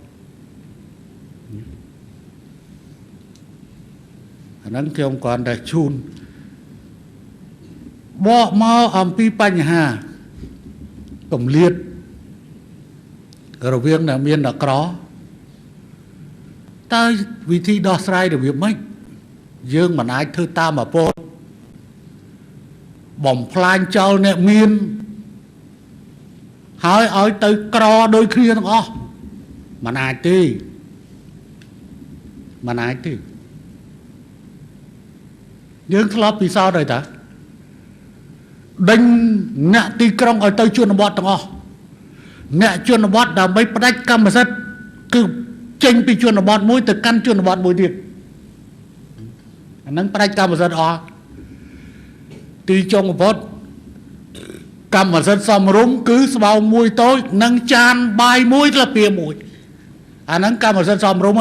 អាហ្នឹងខ្ញុំគ្រាន់តែជូនបកមកអំពីបញ្ហាគម្លាតរវាងអ្នកមានអ្នកក្រតើវិធីដោះស្រាយរបៀបម៉េចយើងមិនអាចធ្វើតាមអាពោលបំផ្លាញចោលអ្នកមានហើយឲ្យទៅក្រដោយគ្នាទាំងអស់មិនអាចទេមិនអាចទេយើងធ្លាប់ពិសោធន៍ហើយតាដេញអ្នកទីក្រុងឲ្យទៅជនបទទាំងអស់អ្នកជនបទដើម្បីផ្ដាច់កម្មសិទ្ធិគឺចេញពីជនបទមួយទៅកាន់ជនបទមួយទៀតអាហ្នឹងផ្ដាច់កម្មសិទ្ធិអស់ទីចុងបំផុតកម្មសិទ្ធិសំរុំគឺស្បោងមួយតូចនិងចានបាយមួយស្លាបព្រាមួយអាហ្នឹងកម្មសិទ្ធិសំរុំ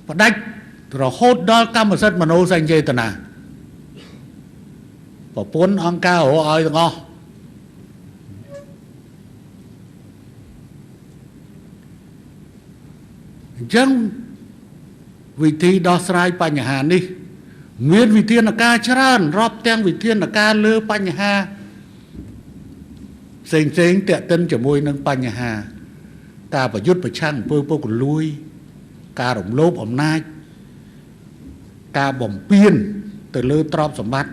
ផ្ដាច់រហូតដល់កម្មសិទ្ធិមនោសញ្ចេតនាប្រពន្ធអង្គការរកឲ្យទាំងអស់អញ្ចឹងវិធីដោះស្រាយបញ្ហានេះមានវិធានការច្រើនរាប់ទាំងវិធានការលើបញ្ហាផ្សេងៗទាក់ទិនជាមួយនឹងបញ្ហាការប្រយុទ្ធប្រឆាំងអំពើពុករលួយការរំលោភអំណាចការបំពានទៅលើទ្រព្យសម្បត្តិ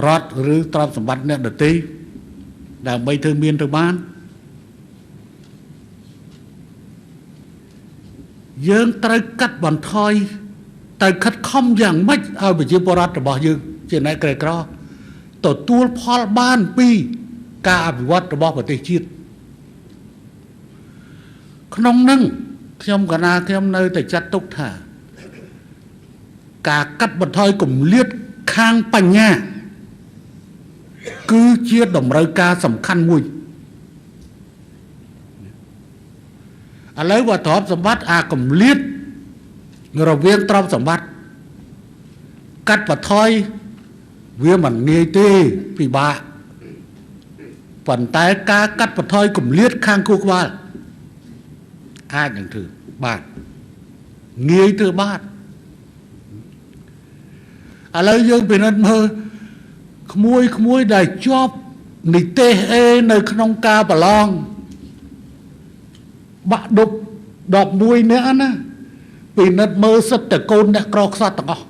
រដ្ឋឬទ្រព្យសម្បត្តិអ្នកដទៃដើម្បីធ្វើមានទៅបានយើងត្រូវកាត់បន្ថយត្រូវខិតខំយ៉ាងម៉េចឲ្យប្រជាពលរដ្ឋរបស់យើងជាអ្នកក្រីក្រទទួលផលបានពីការអភិវឌ្ឍរបស់ប្រទេសជាតិក្នុងនឹងខ្ញុំកណាខ្ញុំនៅតែចាត់ទុកថាការកាត់បន្ថយគម្លាតខាងបញ្ញាគឺជាតម្រូវការសំខាន់មួយឥឡូវបើទ្រព្យសម្បត្តិអាគម្លាតរវាងទ្រព្យសម្បត្តិកាត់បន្ថយវាមិនងាយទេពិបាកប៉ុន្តែការកាត់បន្ថយគម្លាតខាងខួរក្បាលអាចនឹងធ្វើបានងាយធ្វើបានឥឡូវយើងពិនិត្យមើលក្មួយដែលជាប់និទេសអេនៅក្នុងការប្រឡងបាក់ឌុប11នាក់ណាពិនិត្យមើលសិតតកូនអ្នកក្រខ្សត់ទាំងអស់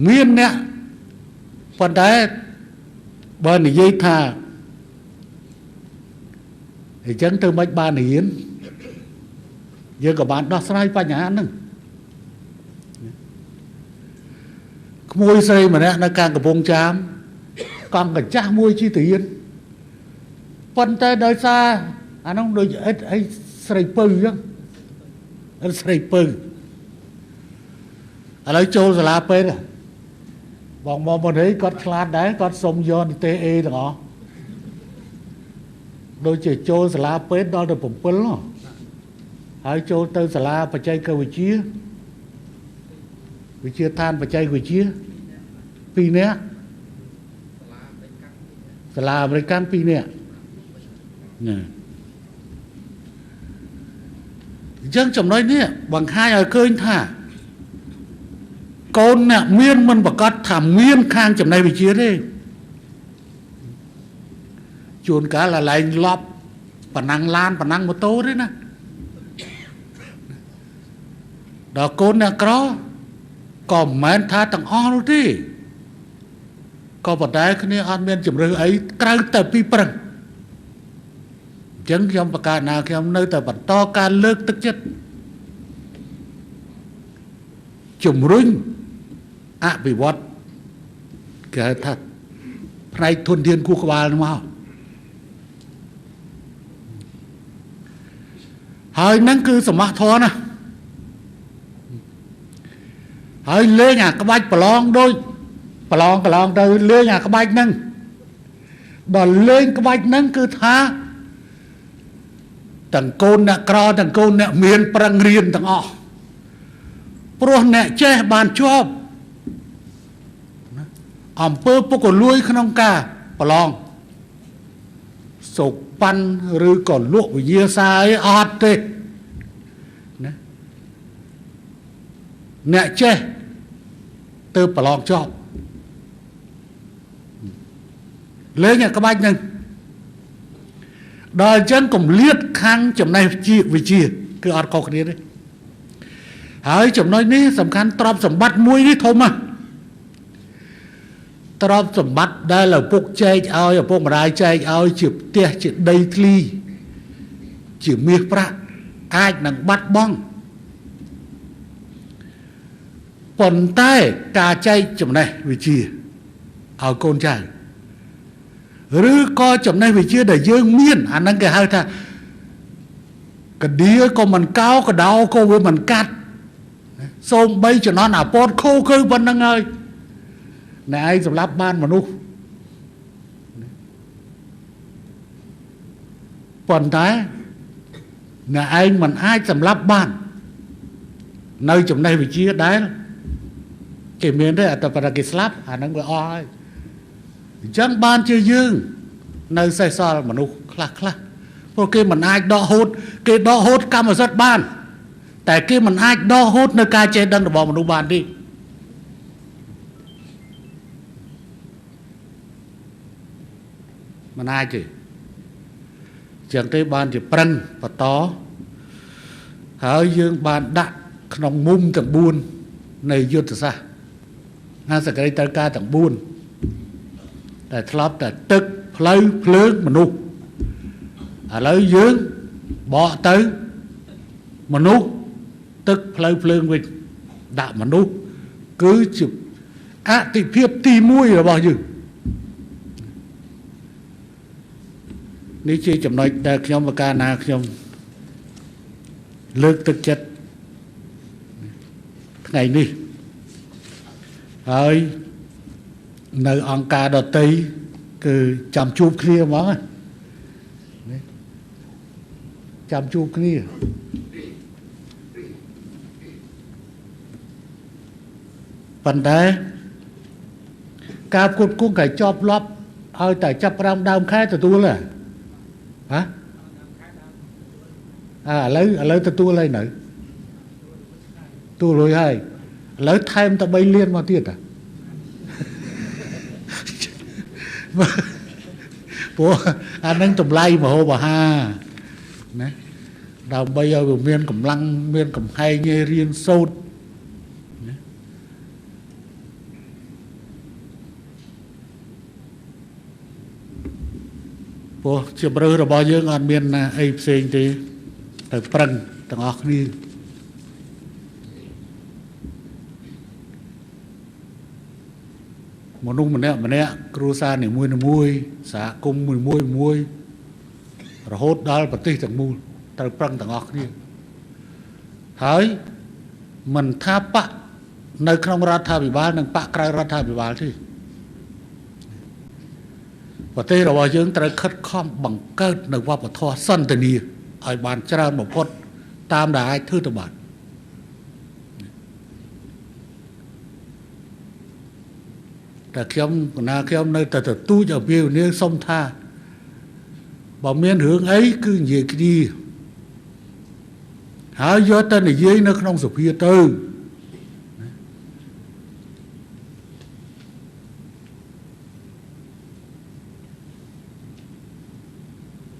មានអ្នកប៉ុន្តែបើនិយាយថាអញ្ចឹងទៅមិនបានរៀនយើងក៏បានដោះស្រាយបញ្ហាហ្នឹងក្មួយស្រីម្នាក់នៅខាងកំពង់ចាមកង់កញ្ចាស់មួយជិះទៅរៀនប៉ុន្តែដោយសារអានោះដូចអីស្រីពៅអញ្ចឹងស្រីពៅឥឡូវចូលសាលាពេទ្យបងមកនេះគាត់ឆ្លាតដែរគាត់សុំយកនិទេសអេទាំងអស់ដូចជាចូលសាលាពេទ្យដល់ទៅ7ហើយចូលទៅសាលាបច្ចេកវិទ្យាឋានបច្ចេកវិទ្យា2នាក់សាលាអាមេរិក2នាក់ណាអញ្ចឹងចំណុចនេះបង្ហាញឲ្យឃើញថាកូនអ្នកមានមិនប្រកាសថាមានខាងចំណេះវិជ្ជាទេជួនកាលឡែងលប់ប៉ណ្ណឹងឡានប៉ណ្ណឹងម៉ូតូទេណាដល់កូនអ្នកក្រក៏មិនមែនថាទាំងអស់នោះទេក៏ប៉ុន្តែគ្នាអត់មានជំរឿអីក្រៅតែពីប្រឹងអញ្ចឹងខ្ញុំប្រកាសណាខ្ញុំនៅតែបន្តការលើកទឹកចិត្តជំរុញអភិវឌ្ឍគេហៅថាផ្នែកធនធានខួរក្បាលមកហើយហ្នឹងគឺសមត្ថធម៌ណាហើយលេងអាក្បាច់ប្រឡងដូចប្រឡងកន្លងទៅលេងអាក្បាច់ហ្នឹងដល់លេងក្បាច់ហ្នឹងគឺថាទាំងកូនអ្នកក្រទាំងកូនអ្នកមានប្រឹងរៀនទាំងអស់ព្រោះអ្នកចេះបានជាប់អំពើពុករលួយក្នុងការប្រឡងសោកប៉ាន់ឬក៏លក់វិញ្ញាសាអីអត់ទេណាអ្នកចេះទៅប្រឡងជាប់លេងអាក្បាច់ហ្នឹងដល់អញ្ចឹងកុំលៀតខាងចំណេះវិជ្ជាគឺអត់ខុសគ្នាទេហើយចំណុចនេះសំខាន់ទ្រព្យសម្បត្តិមួយនេះធំណាស់ទ្រព្យសម្បត្តិដែលឪពុកចែកឲ្យឪពុកម្ដាយចែកឲ្យជាផ្ទះជាដីធ្លីជាមាសប្រាក់អាចនឹងបាត់បង់ប៉ុន្តែការចែកចំណេះវិជ្ជាឲ្យកូនចៅឬក៏ចំណេះវិជ្ជាដែលយើងមានអាហ្នឹងគេហៅថាកដៀក៏មិនកោកដោក៏វាមិនកាត់សូម្បីចំណន់អាពតខូគឺប៉ុណ្្នឹងហើយអ្នកឯងសម្រាប់បានមនុស្សប៉ុន្តែអ្នកឯងមិនអាចសម្រាប់បាននៅចំណេះវិជ្ជាដែលគេមានទេអត្តប្រគេស្លាប់អាហ្នឹងវាអស់ហើយអញ្ចឹងបានជាយើងនៅសេសសល់មនុស្សខ្លះព្រោះគេមិនអាចដកហូតគេដកហូតកម្មសិទ្ធិបានតែគេមិនអាចដកហូតនៅការចេះដឹងរបស់មនុស្សបានទេមិនអាចទេចឹងទេបានជាប្រឹងបន្តហើយយើងបានដាក់ ក្នុងមុំទាំង4នៃយុទ្ធសាស្ត្រសក្តិត្រូវការទាំង4តែធ្លាប់តែទឹកផ្លូវភ្លើងមនុស្សឥឡូវយើងបកទៅមនុស្សទឹកផ្លូវភ្លើងវិញដាក់មនុស្សគឺជាអតិភិបទី1របស់យើងនេះជាចំណុចដែលខ្ញុំបកាណាខ្ញុំលើកទឹកចិត្តថ្ងៃនេះហើយនៅអង្គការដទៃគឺចាំជួបគ្នាហ្មងចាំជួបគ្នាប៉ុន្តែការផ្គត់ផ្គង់កែចប់លាប់ឲ្យតែចាប់ផ្ដើមដើមខែទទួលហ៎ឥឡូវទទួលហើយនៅទទួលរួចហើយឥឡូវថែមតែ3លានមកទៀតព្រោះអានឹងតម្លៃមហូបអាហារណាដើម្បីឲ្យវាមានកម្លាំងមានកំហែងឲ្យរៀនសូត្រណាព្រោះជំរឿរបស់យើងអត់មានអីផ្សេងទេទៅប្រឹងទាំងអស់គ្នាមនុស្សម្នាក់គ្រួសារនីមួយសហគមន៍មួយរហូតដល់ប្រទេសទាំងមូលត្រូវប្រឹងទាំងអស់គ្នាហើយមិនថាបកនៅក្នុងរដ្ឋាភិបាលនិងបកក្រៅរដ្ឋាភិបាលទេប្រទេសរបស់យើងត្រូវខិតខំបង្កើតនៅវប្បធម៌សន្តិនិកឲ្យបានច្រើនបំផុតតាមដែលអាចធ្វើទៅបានតែខ្ញុំនៅតែទទូចឲ្យវានាងសុំថាបើមានរឿងអីគឺនិយាយគ្នាហើយយកទៅនិយាយនៅក្នុងសភាទៅ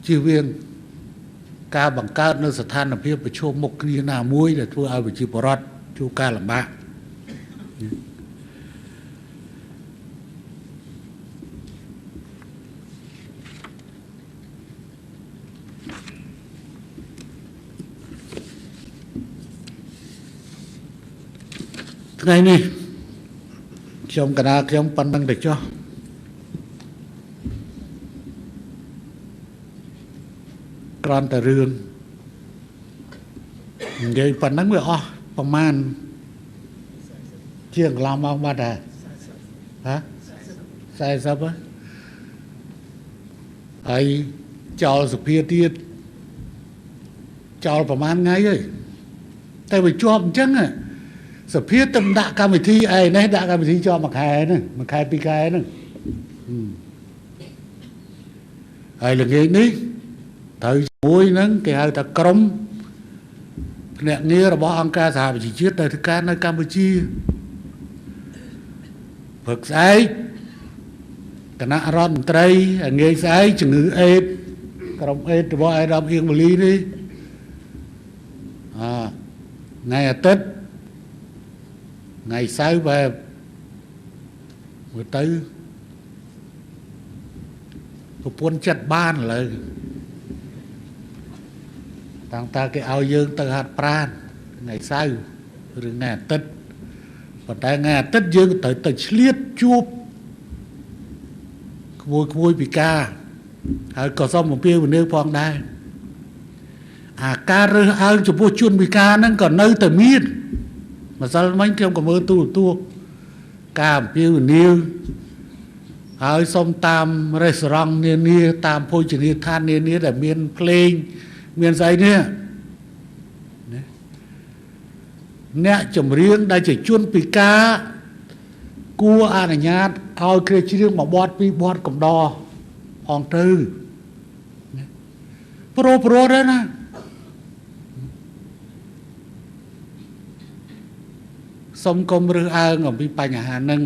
ជៀសវាងការបង្កើតនៅស្ថានភាពប្រឈមមុខគ្នាណាមួយដែលធ្វើឲ្យប្រជាពលរដ្ឋជួបការលំបាកថ្ងៃនេះខ្ញុំកណាខ្ញុំប៉ុណ្្នឹងទៅចុះគ្រាន់តែរឿងនិយាយប៉ុណ្្នឹងវាអស់ប្រមាណជាងកន្លងមកបាត់ហើយ40ហើយចោលសភាទៀតចោលប្រមាណថ្ងៃហើយតែវាជាប់អញ្ចឹងសភាទៅដាក់កម្មវិធីឯនេះដាក់កម្មវិធីជាប់មួយខែហ្នឹងមួយខែពីរខែហ្នឹងហើយល្ងាចនេះត្រូវជាមួយហ្នឹងគេហៅថាក្រុមភ្នាក់ងាររបស់អង្គការសហប្រជាជាតិដែលធ្វើការនៅកម្ពុជាព្រឹកស្អែកគណៈរដ្ឋមន្ត្រីងាយស្អែកជំងឺអេដក្រុមអេដរបស់អាយដាមអៀងម៉ូលីនេះថ្ងៃអាទិត្យថ្ងៃសៅរ៍បែបមើលទៅប្រពន្ធចិត្តបានឥឡូវតាំងតើគេឲ្យយើងទៅហាត់ប្រាណថ្ងៃសៅរ៍ឬថ្ងៃអាទិត្យប៉ុន្តែថ្ងៃអាទិត្យយើងត្រូវទៅឆ្លៀតជួបក្មួយពិការហើយក៏សូមអំពាវនាវផងដែរអាការរើសអើងចំពោះជនពិការហ្នឹងក៏នៅតែមានម្សិលមិញខ្ញុំក៏មើលទូរទស្សន៍ការអំពាវនាវហើយសូមតាមរេស្តូរ៉ង់នានាតាមភោជនីយដ្ឋាននានាដែលមានភ្លេងមានស្អីនេះអ្នកចម្រៀងដែលជាជនពិការគួរអនុញ្ញាតឲ្យគ្រាច្រៀងមួយបទពីរបទកំដរផងទៅប្រុសដែរណាសូមកុំរើសអើងអំពីបញ្ហាហ្នឹង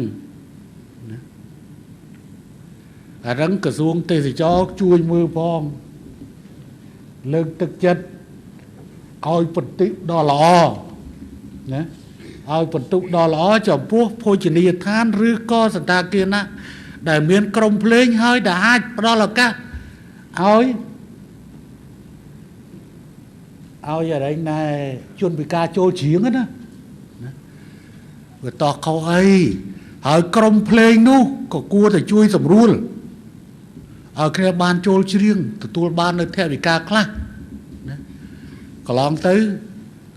អារឹងក្រសួងទេសចរជួយមើលផងលើកទឹកចិត្តឲ្យបន្តិចដល់ល្អ ណាឲ្យបន្ទុកដល់ល្អចំពោះភោជនីយដ្ឋានឬក៏សន្តាគារណាដែលមានក្រុមភ្លេងហើយដែលអាចផ្ដល់ឱកាសឲ្យอะไรណែជនពិការចូលច្រៀងណាវាតោះខុសអីហើយក្រុមភ្លេងនោះក៏គួរតែជួយសម្រួលឲ្យគ្នាបានចូលច្រៀងទទួលបាននៅថវិកាខ្លះណាកន្លងទៅ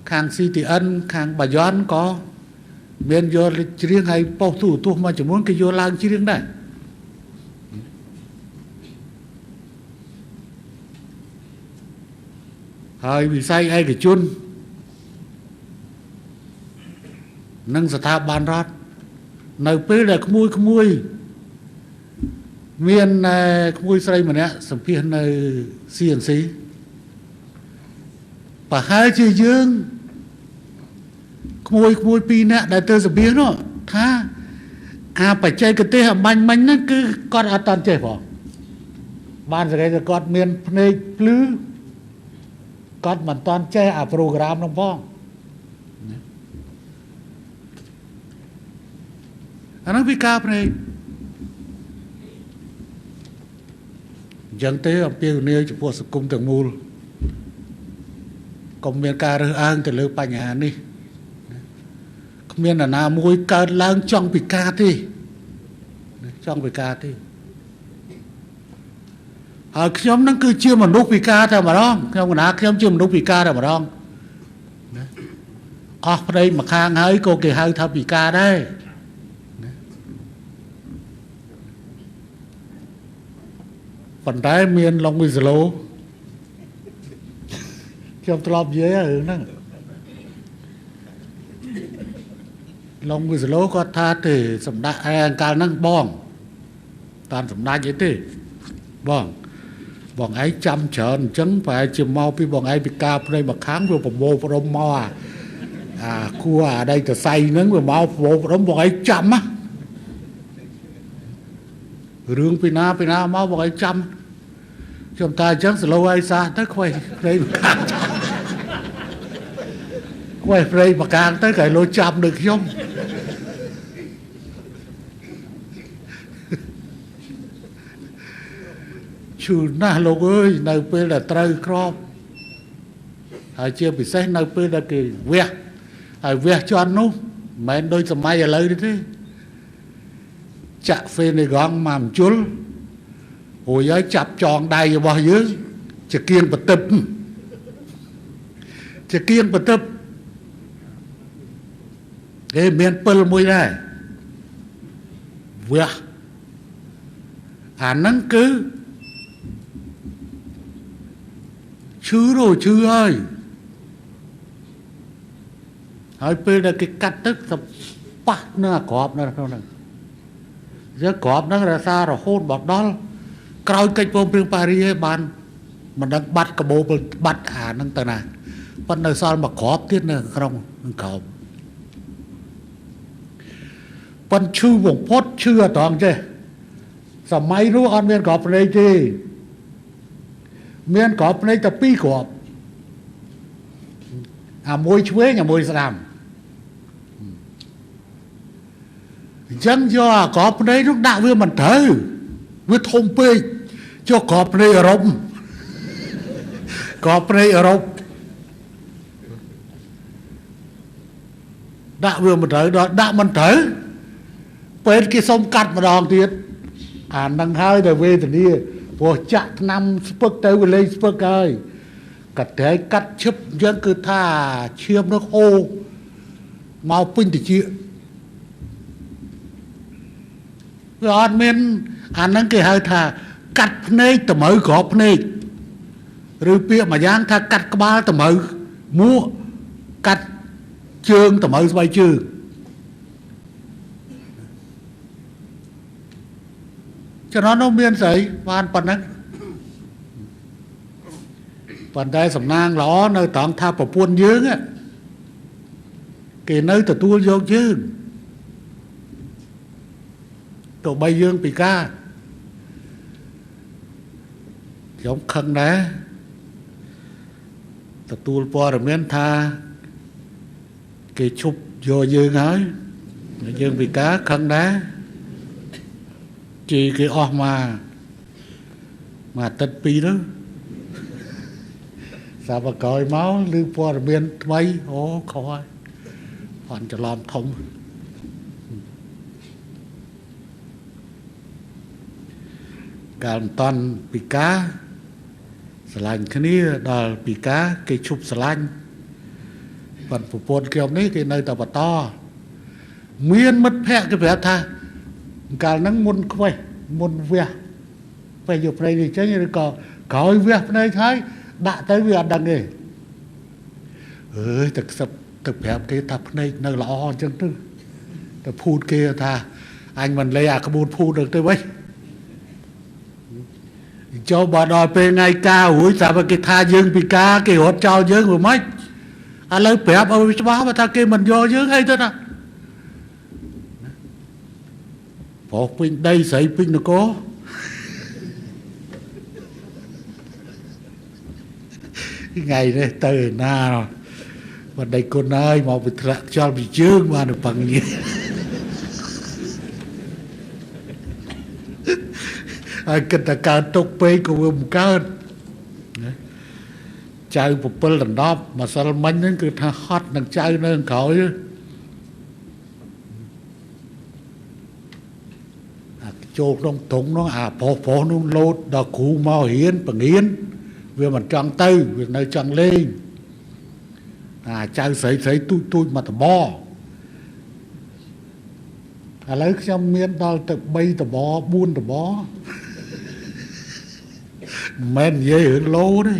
ខាង CTN ខាងបាយ័នក៏មានយកច្រៀងឲ្យប៉ុស្តិ៍ទូរទស្សន៍មួយចំនួនគេយកឡើងច្រៀងដែរហើយវិស័យឯកជននិងស្ថាប័នរដ្ឋនៅពេលដែលក្មួយមានក្មួយស្រីម្នាក់សម្ភាសនៅ CNC ប្រហែលជាយើងក្មួយពីរនាក់ដែលទៅសម្ភាសនោះថាអាបច្ចេកទេសអំបញ្ញមិញហ្នឹងគឺគាត់អត់តាន់ចេះផងបានសេចក្តីថាគាត់មានភ្នែកភ្លឺគាត់មិនតាន់ចេះអាប្រូក្រាមនោះផងអានោះវាការភ្នែកអញ្ចឹងទេអំពាវនាវចំពោះសង្គមទាំងមូលកុំមានការរើសអើងទៅលើបញ្ហានេះគ្មានអ្នកណាមួយកើតឡើងចង់ពិការទេចង់ពិការទេហើយខ្ញុំនឹងគឺជាមនុស្សពិការតែម្ដងខ្ញុំកណាខ្ញុំជាមនុស្សពិការតែម្ដងណាអស់ប្តីមកខាងហើយក៏គេហៅថាពិការដែរណាប៉ុន្តែមានឡុងវិសឡូខ្ញុំធ្លាប់និយាយរឿងហ្នឹងឡុងវិសឡូគាត់ថាទេសម្ដេចឯងកាលហ្នឹងបងតាមសម្ដេចអីទេបងឯងចាំច្រើនអញ្ចឹងប្រហែលជាមកពីបងឯងពិការភ្នែកមកខាងវាប្រមូលផ្ដុំមកអាគួរអាដៃតសៃហ្នឹងវាមកប្រមូលផ្ដុំបងឯងចាំណារឿងពីណាមកបងឯងចាំខ្ញុំថាអញ្ចឹងសឡូវឯងសាទៅខ្វៃភ្នែកមកខាងខ្វៃភ្នែកមកខាងទៅគេលោចាំដូចខ្ញុំឈឺណាស់លោកអើយនៅពេលដែលត្រូវក្របហើយជាពិសេសនៅពេលដែលគេវះហើយវះជន់នោះមិនមែនដូចសម័យឥឡូវទេចាក់ហ្វេនេកង់មកជុលរួចហើយចាប់ចងដៃរបស់យើងជាគៀងបន្ទិបគេមានពិលមួយដែរវះអាហ្នឹងគឺឈឺហើយពេលដែលគេកាត់ទឹកទៅប៉ះនៅអាក្របនៅក្នុងហ្នឹងយកក្របហ្នឹងរសារហូតមកដល់ក្រោយកិច្ចព្រមព្រៀងប៉ារីសឯងបានមិនដឹងបាត់កបោបាត់អាហ្នឹងទៅណាប៉ុន្តែនៅសល់មកក្របទៀតនៅក្នុងក្រោមប៉ុន្តែឈឺបំផុតឈឺអត់ត្រង់ចេះសម័យនោះអត់មានក្របភ្នែកទេមានក្របភ្នែកតែពីរក្របអាមួយឆ្វេងអាមួយស្ដាំអញ្ចឹងយកអាក្របភ្នែកនោះដាក់វាមិនត្រូវវាធំពេកចុះក្របភ្នែកអឺរ៉ុបក្របភ្នែកអឺរ៉ុបដាក់វាមិនត្រូវដល់ដាក់មិនត្រូវពេលគេសុំកាត់ម្ដងទៀតអានឹងហើយតែវេទនាព្រោះចាក់ថ្នាំស្ពឹកទៅវាលេងស្ពឹកហើយកាត់តែកាត់ឈឹបអញ្ចឹងគឺថាឈាមនោះអូមកពេញតិចវាអត់មានអានឹងគេហៅថាកាត់ភ្នែកតម្រូវក្របភ្នែកឬពាក្យមួយយ៉ាងថាកាត់ក្បាលតម្រូវមួកកាត់ជើងតម្រូវស្បែកជើងចំណនោះមានស្អីបានប៉ុណ្ណឹងប៉ុន្តែសំណាងល្អនៅត្រង់ថាប្រពន្ធយើងគេនៅទទួលយកយើងទោះបីយើងពិការខ្ញុំខឹងដែរទទួលព័ត៌មានថា គេឈប់យកយើងហើយយើងពិការខឹងដែរជីគេអស់មកអាទិត្យពីរទៅសាប់ក្រោយមកឬព័ត៌មានថ្មីអូខុសហើយផាន់ច្រឡំធំកាលមិនតាន់ពិការស្រឡាញ់គ្នាដល់ពិការគេឈប់ស្រឡាញ់ប៉ុន្តែប្រពន្ធខ្ញុំនេះគេនៅតែបន្តមានមិត្តភ័ក្តិគេប្រាប់ថាកាលហ្នឹងមុនខ្វេះមុនវះពេលយកព្រៃនេះចេញឬក៏ក្រោយវះភ្នែកហើយដាក់ទៅវាអត់ដឹងទេអើយតែខ្សឹបទៅប្រាប់គេថាភ្នែកនៅល្អអញ្ចឹងទៅតែភូតគេថាអញមិនលេអាក្បួនភូតទៅវិញចូលបើដល់ពេលថ្ងៃការរួចតែគេថាយើងពិការគេរត់ចោលយើងមិនម៉េចឥឡូវប្រាប់ឲ្យច្បាស់ថាគេមិនយកយើងអីទៅណាព្រោះពេញដីស្រីពេញនគរថ្ងៃនេះទៅឯណាបណ្ដៃគុណហើយមកវិទ្រាក់ខ្យល់ពីជើងបានទៅប៉ឹងនេះហើយគិតតែកើតទុកពេកក៏វាមិនកើតចៅ7ដណ្ដប់ម្សិលមិញហ្នឹងគឺថាហត់នឹងចៅនៅក្រោយចូលក្នុងធុងនោះអាប្រុសនោះលោតដល់គ្រូមករៀនបង្រៀនវាមិនចង់ទៅវានៅចង់លេងចៅស្រីទូចមកតបឥឡូវខ្ញុំមានដល់ទៅ3តប4តបមិននិយាយរឿងលោទេ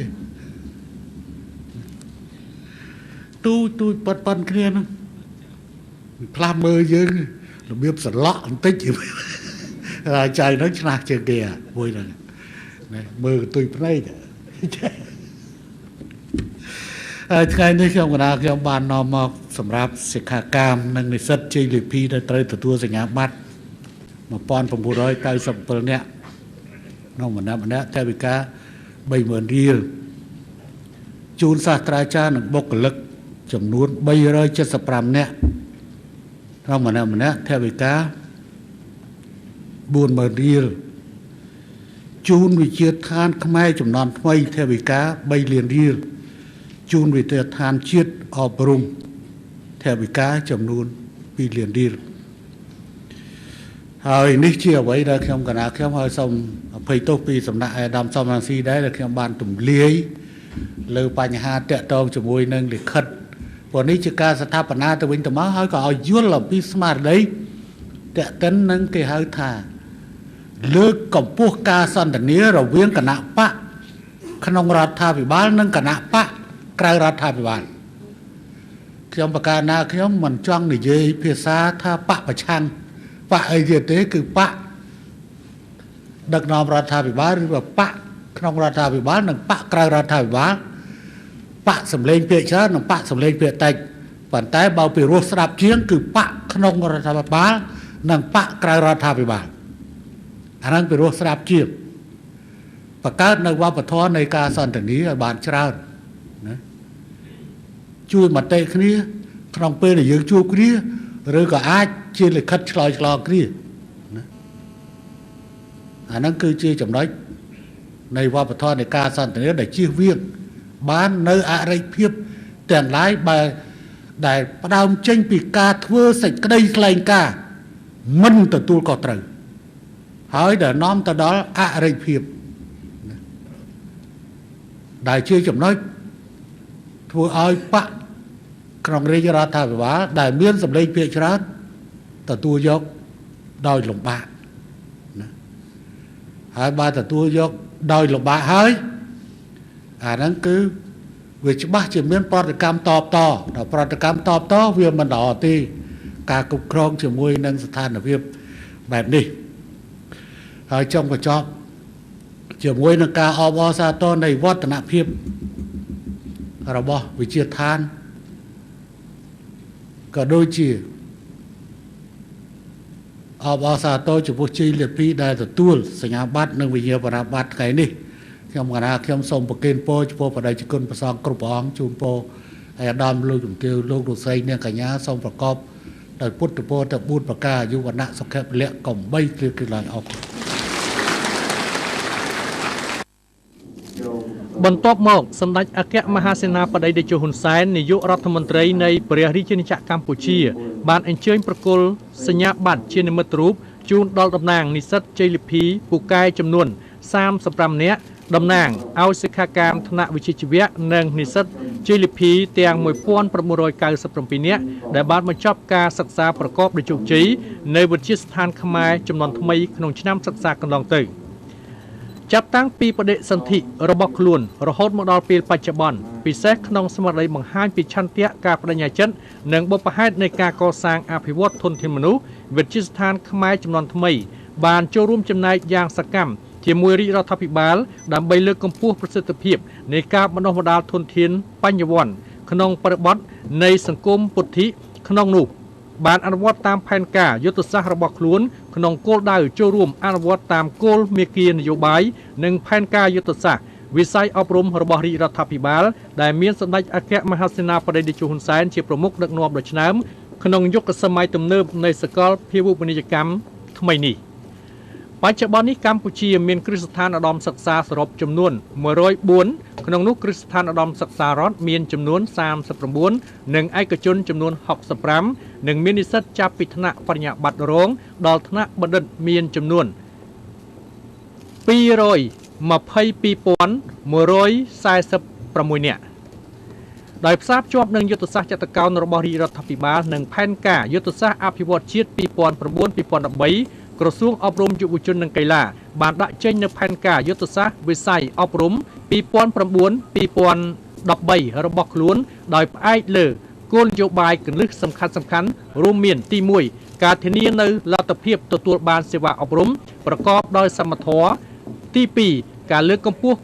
ទូចប៉ិនគ្នាហ្នឹងផ្លាស់មើលយើងរបៀបសន្លក់បន្តិចហើយចៅហ្នឹងឆ្នះជាងគេមួយហ្នឹងមើលកន្ទុយភ្នែកថ្ងៃនេះខ្ញុំកណាខ្ញុំបាននាំមកសម្រាប់សិក្ខាកាមនិងនិស្សិតជ័យលាភីដែលត្រូវទទួលសញ្ញាបត្រ1997នាក់ក្នុងម្នាក់ថវិកា30000រៀលជូនសាស្ត្រាចារ្យនិងបុគ្គលិកចំនួន375នាក់ក្នុងម្នាក់ថវិកា40000រៀលជូនវិជាឋានខ្មែរចំនួនថ្មីថវិកា3លានរៀលជូនវិទ្យាឋានជាតិអប់រំថវិកាចំនួន2លានរៀលហើយនេះជាអ្វីដែលខ្ញុំកណាខ្ញុំហើយសូមអភ័យទោសពីសំណាក់អាដាមសំរងស៊ីដែរដែលខ្ញុំបានទម្លាយលើបញ្ហាតាក់ទងជាមួយនឹងលិខិតព្រោះនេះជាការស្ថាបនាទៅវិញទៅមកហើយក៏ឲ្យយល់អំពីស្មារតីតាក់ទិននឹងគេហៅថាលើកកម្ពស់ការសន្ទនារវាងគណៈបកក្នុងរដ្ឋាភិបាលនិងគណៈបកក្រៅរដ្ឋាភិបាលខ្ញុំប្រកាសណាខ្ញុំមិនចង់និយាយភាសាថាបកប្រឆាំងបកអីទៀតទេគឺបកដឹកនាំរដ្ឋាភិបាលឬក៏បកក្នុងរដ្ឋាភិបាលនិងបកក្រៅរដ្ឋាភិបាលបកសម្លេងភាគច្រើននិងបកសម្លេងភាគតិចប៉ុន្តែបើពីរោះស្ដាប់ជាងគឺបកក្នុងរដ្ឋាភិបាលនិងបកក្រៅរដ្ឋាភិបាលអាហ្នឹងពីរោះស្ដាប់ជាងបង្កើតនៅវប្បធម៌នៃការសន្ទនាឲ្យបានច្រើនណាជួយមតិគ្នាក្នុងពេលដែលយើងជួបគ្នាឬក៏អាចជាលិខិតឆ្លើយឆ្លងគ្នាណាអាហ្នឹងគឺជាចំណុចនៃវប្បធម៌នៃការសន្ទនាដែលជៀសវាងបាននៅអរិយភាពទាំងឡាយបើដែលផ្ដើមចេញពីការធ្វើសេចក្តីថ្លែងការណ៍មិនទទួលខុសត្រូវហើយដែលនាំទៅដល់អរិយភាពដែលជាចំណុចធ្វើឲ្យបកក្នុងរាជរដ្ឋាភិបាលដែលមានសម្លេងភាគច្រើនទទួលយកដោយលំបាកណាហើយបើទទួលយកដោយលំបាកហើយអាហ្នឹងគឺវាច្បាស់ជាមានប្រតិកម្មតបតដល់ប្រតិកម្មតបតវាមិនល្អទេការគ្រប់គ្រងជាមួយនឹងស្ថានភាពបែបនេះហើយចុងបញ្ចប់ជាមួយនឹងការអបអរសាទរនៃវឌ្ឍនភាពរបស់វិជាឋានក៏ដូចជាអបអរសាទរចំពោះជ័យលាភីដែលទទួលសញ្ញាបត្រនិងវិញ្ញាបនបត្រថ្ងៃនេះខ្ញុំកណាខ្ញុំសូមប្រគេនពរចំពោះបដិជគុណព្រះសង្ឃគ្រប់ព្រះអង្គជូនពរ អាដាមលោកជំទាវលោកលោកស្រីនាងកញ្ញាសូមប្រកបដោយពុទ្ធពរទៅ4ប្រការអាយុវណ្ណៈសុខៈពលៈកំបីគ្រាគឺឡើងអស់បន្ទាប់មកសម្ដេចអគ្គមហាសេនាបតីតេជោហ៊ុនសែននាយករដ្ឋមន្ត្រីនៃព្រះរាជាណាចក្រកម្ពុជាបានអញ្ជើញប្រគល់សញ្ញាបត្រជានិមិត្តរូបជូនដល់តំណាងនិស្សិតជ័យលាភីពូកែចំនួន35នាក់តំណាងឲ្យសិក្ខាកាមថ្នាក់វិជ្ជាជីវៈនិងនិស្សិតជ័យលាភីទាំង1997នាក់ដែលបានបញ្ចប់ការសិក្សាប្រកបដោយជោគជ័យនៅវិទ្យាស្ថានខ្មែរចំនួនថ្មីក្នុងឆ្នាំសិក្សាកន្លងទៅចាប់តាំងពីបដិសន្ធិរបស់ខ្លួនរហូតមកដល់ពេលបច្ចុប្បន្នពិសេសក្នុងស្មារតីបង្ហាញពីឆន្ទៈការបដិញ្ញាចិត្តនិងបុព្វហេតុនៃការកសាងអភិវឌ្ឍធនធានមនុស្សវិទ្យាស្ថានខ្មែរចំនួនថ្មីបានចូលរួមចំណែកយ៉ាងសកម្មជាមួយរាជរដ្ឋាភិបាលដើម្បីលើកកម្ពស់ប្រសិទ្ធភាពនៃការបណ្ដុះបណ្ដាលធនធានបញ្ញវន្តក្នុងបរិបទនៃសង្គមពុទ្ធិក្នុងនោះបានអនុវត្តតាមផែនការយុទ្ធសាស្ត្ររបស់ខ្លួនក្នុងគោលដៅចូលរួមអនុវត្តតាមគោលមាគ៌ានយោបាយនិងផែនការយុទ្ធសាស្ត្រវិស័យអប់រំរបស់រាជរដ្ឋាភិបាលដែលមានសម្ដេចអគ្គមហាសេនាបតីតេជោហ៊ុនសែនជាប្រមុខដឹកនាំដ៏ឆ្នើមក្នុងយុគសម័យទំនើបនៃសកលភាវូបនីយកម្មថ្មីនេះបច្ចុប្បន្ននេះកម្ពុជាមានគ្រឹះស្ថានឧត្តមសិក្សាសរុបចំនួន104ក្នុងនោះគ្រឹះស្ថានឧត្តមសិក្សារដ្ឋមានចំនួន39និងឯកជនចំនួន65និងមាននិស្សិតចាប់ពីថ្នាក់បរិញ្ញាបត្ររងដល់ថ្នាក់បណ្ឌិតមានចំនួន222,146នាក់ដោយផ្សារភ្ជាប់នឹងយុទ្ធសាស្ត្រចតុកោណរបស់រាជរដ្ឋាភិបាលនិងផែនការយុទ្ធសាស្ត្រអភិវឌ្ឍជាតិ2009-2013ក្រសួងអប់រំយុវជននិងកីឡាបានដាក់ចេញនូវផែនការយុទ្ធសាស្ត្រវិស័យអប់រំ2009-2013របស់ខ្លួនដោយផ្អែកលើគោលនយោបាយគន្លឹះសំខាន់ៗរួមមានទី1ការធានានូវលទ្ធភាពទទួលបានសេវាអប់រំប្រកបដោយសមធម៌ទី2ការលើកកម្ពស់